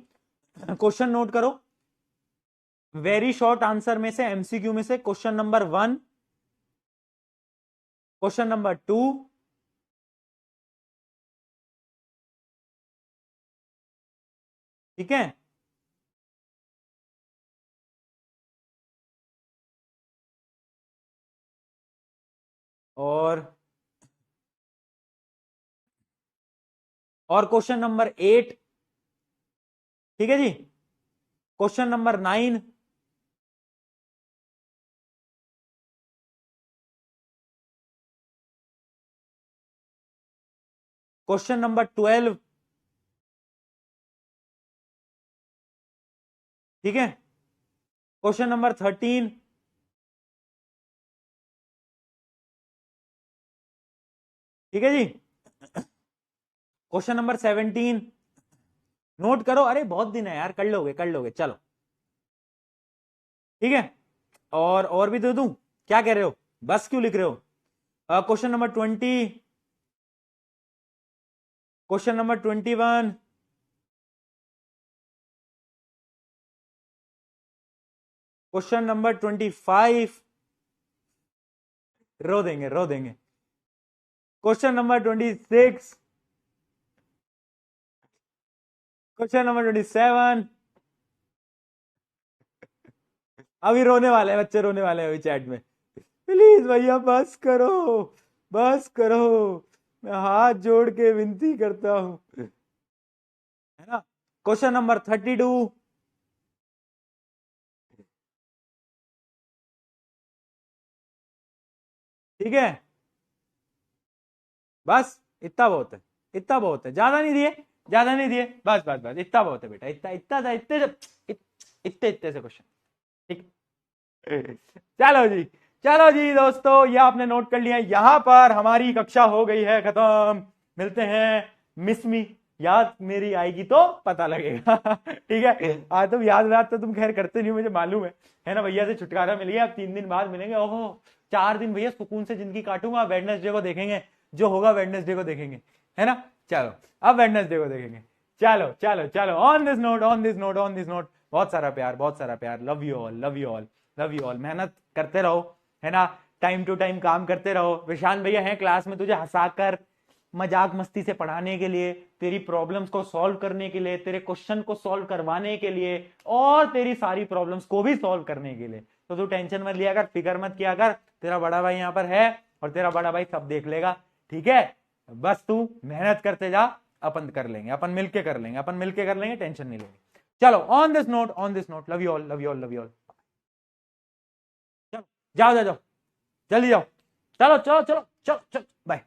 क्वेश्चन नोट करो, वेरी शॉर्ट आंसर में से, एमसीक्यू में से, क्वेश्चन नंबर 1, क्वेश्चन नंबर 2, ठीक है। और क्वेश्चन नंबर 8, ठीक है जी। क्वेश्चन नंबर 9, क्वेश्चन नंबर 12, ठीक है। क्वेश्चन नंबर 13, ठीक है जी। क्वेश्चन नंबर 17, नोट करो, अरे बहुत दिन है यार, कर लोगे कर लोगे, चलो ठीक है। और भी दे दूं, क्या कह रहे हो, बस क्यों लिख रहे हो। Question number 20, question number 21, question number 25, रो देंगे रो देंगे। क्वेश्चन नंबर 26, क्वेश्चन नंबर 27, अभी रोने वाले हैं बच्चे, रोने वाले हैं अभी चैट में। प्लीज भैया बस करो, बस करो, मैं हाथ जोड़ के विनती करता हूं, है ना। क्वेश्चन नंबर 32, ठीक है। बस इतना बहुत है, इतना बहुत है, ज्यादा नहीं दिए, ज्यादा नहीं दिए, बस बस बस इतना बहुत है बेटा, इतना इतना था, इतने इतने से क्वेश्चन, ठीक। चलो जी, चलो जी दोस्तों, ये आपने नोट कर लिया। यहां पर हमारी कक्षा हो गई है खत्म। मिलते हैं मिस मी, याद मेरी आएगी तो पता लगेगा। ठीक है, आज तुम याद तो तुम खैर करते नहीं हो, मुझे मालूम है ना। भैया से छुटकारा मिल गया, अब 3 दिन बाद मिलेंगे। ओहो, 4 दिन भैया सुकून से जिंदगी काटूंगा, वेडनेसडे को देखेंगे, जो होगा वेडनेसडे को देखेंगे, है ना। चलो अब वेडनेसडे को देखेंगे। चलो चलो चलो, on this note, on this note, on this note, बहुत सारा प्यार, बहुत सारा प्यार, love you all, love you all, love you all. मेहनत करते रहो, है ना, टाइम टू टाइम काम करते रहो। विशान भैया हैं क्लास में तुझे हंसाकर, मजाक मस्ती से पढ़ाने के लिए, तेरी प्रॉब्लम्स को सॉल्व करने के लिए, तेरे क्वेश्चन को सॉल्व करवाने के लिए, और तेरी सारी प्रॉब्लम्स को भी सॉल्व करने के लिए। तो तू टेंशन मत लिया कर, फिक्र मत किया कर, तेरा बड़ा भाई यहाँ पर है, और तेरा बड़ा भाई सब देख लेगा, ठीक है। बस तू मेहनत करते जा, अपन कर लेंगे, अपन मिलके कर लेंगे, अपन मिलके कर लेंगे, टेंशन नहीं लेंगे। चलो on this note, on this note, love you all, love you all, love you all. चलो जाओ जाओ जाओ, जल्दी जाओ, चलो चलो चलो चलो चलो, बाय।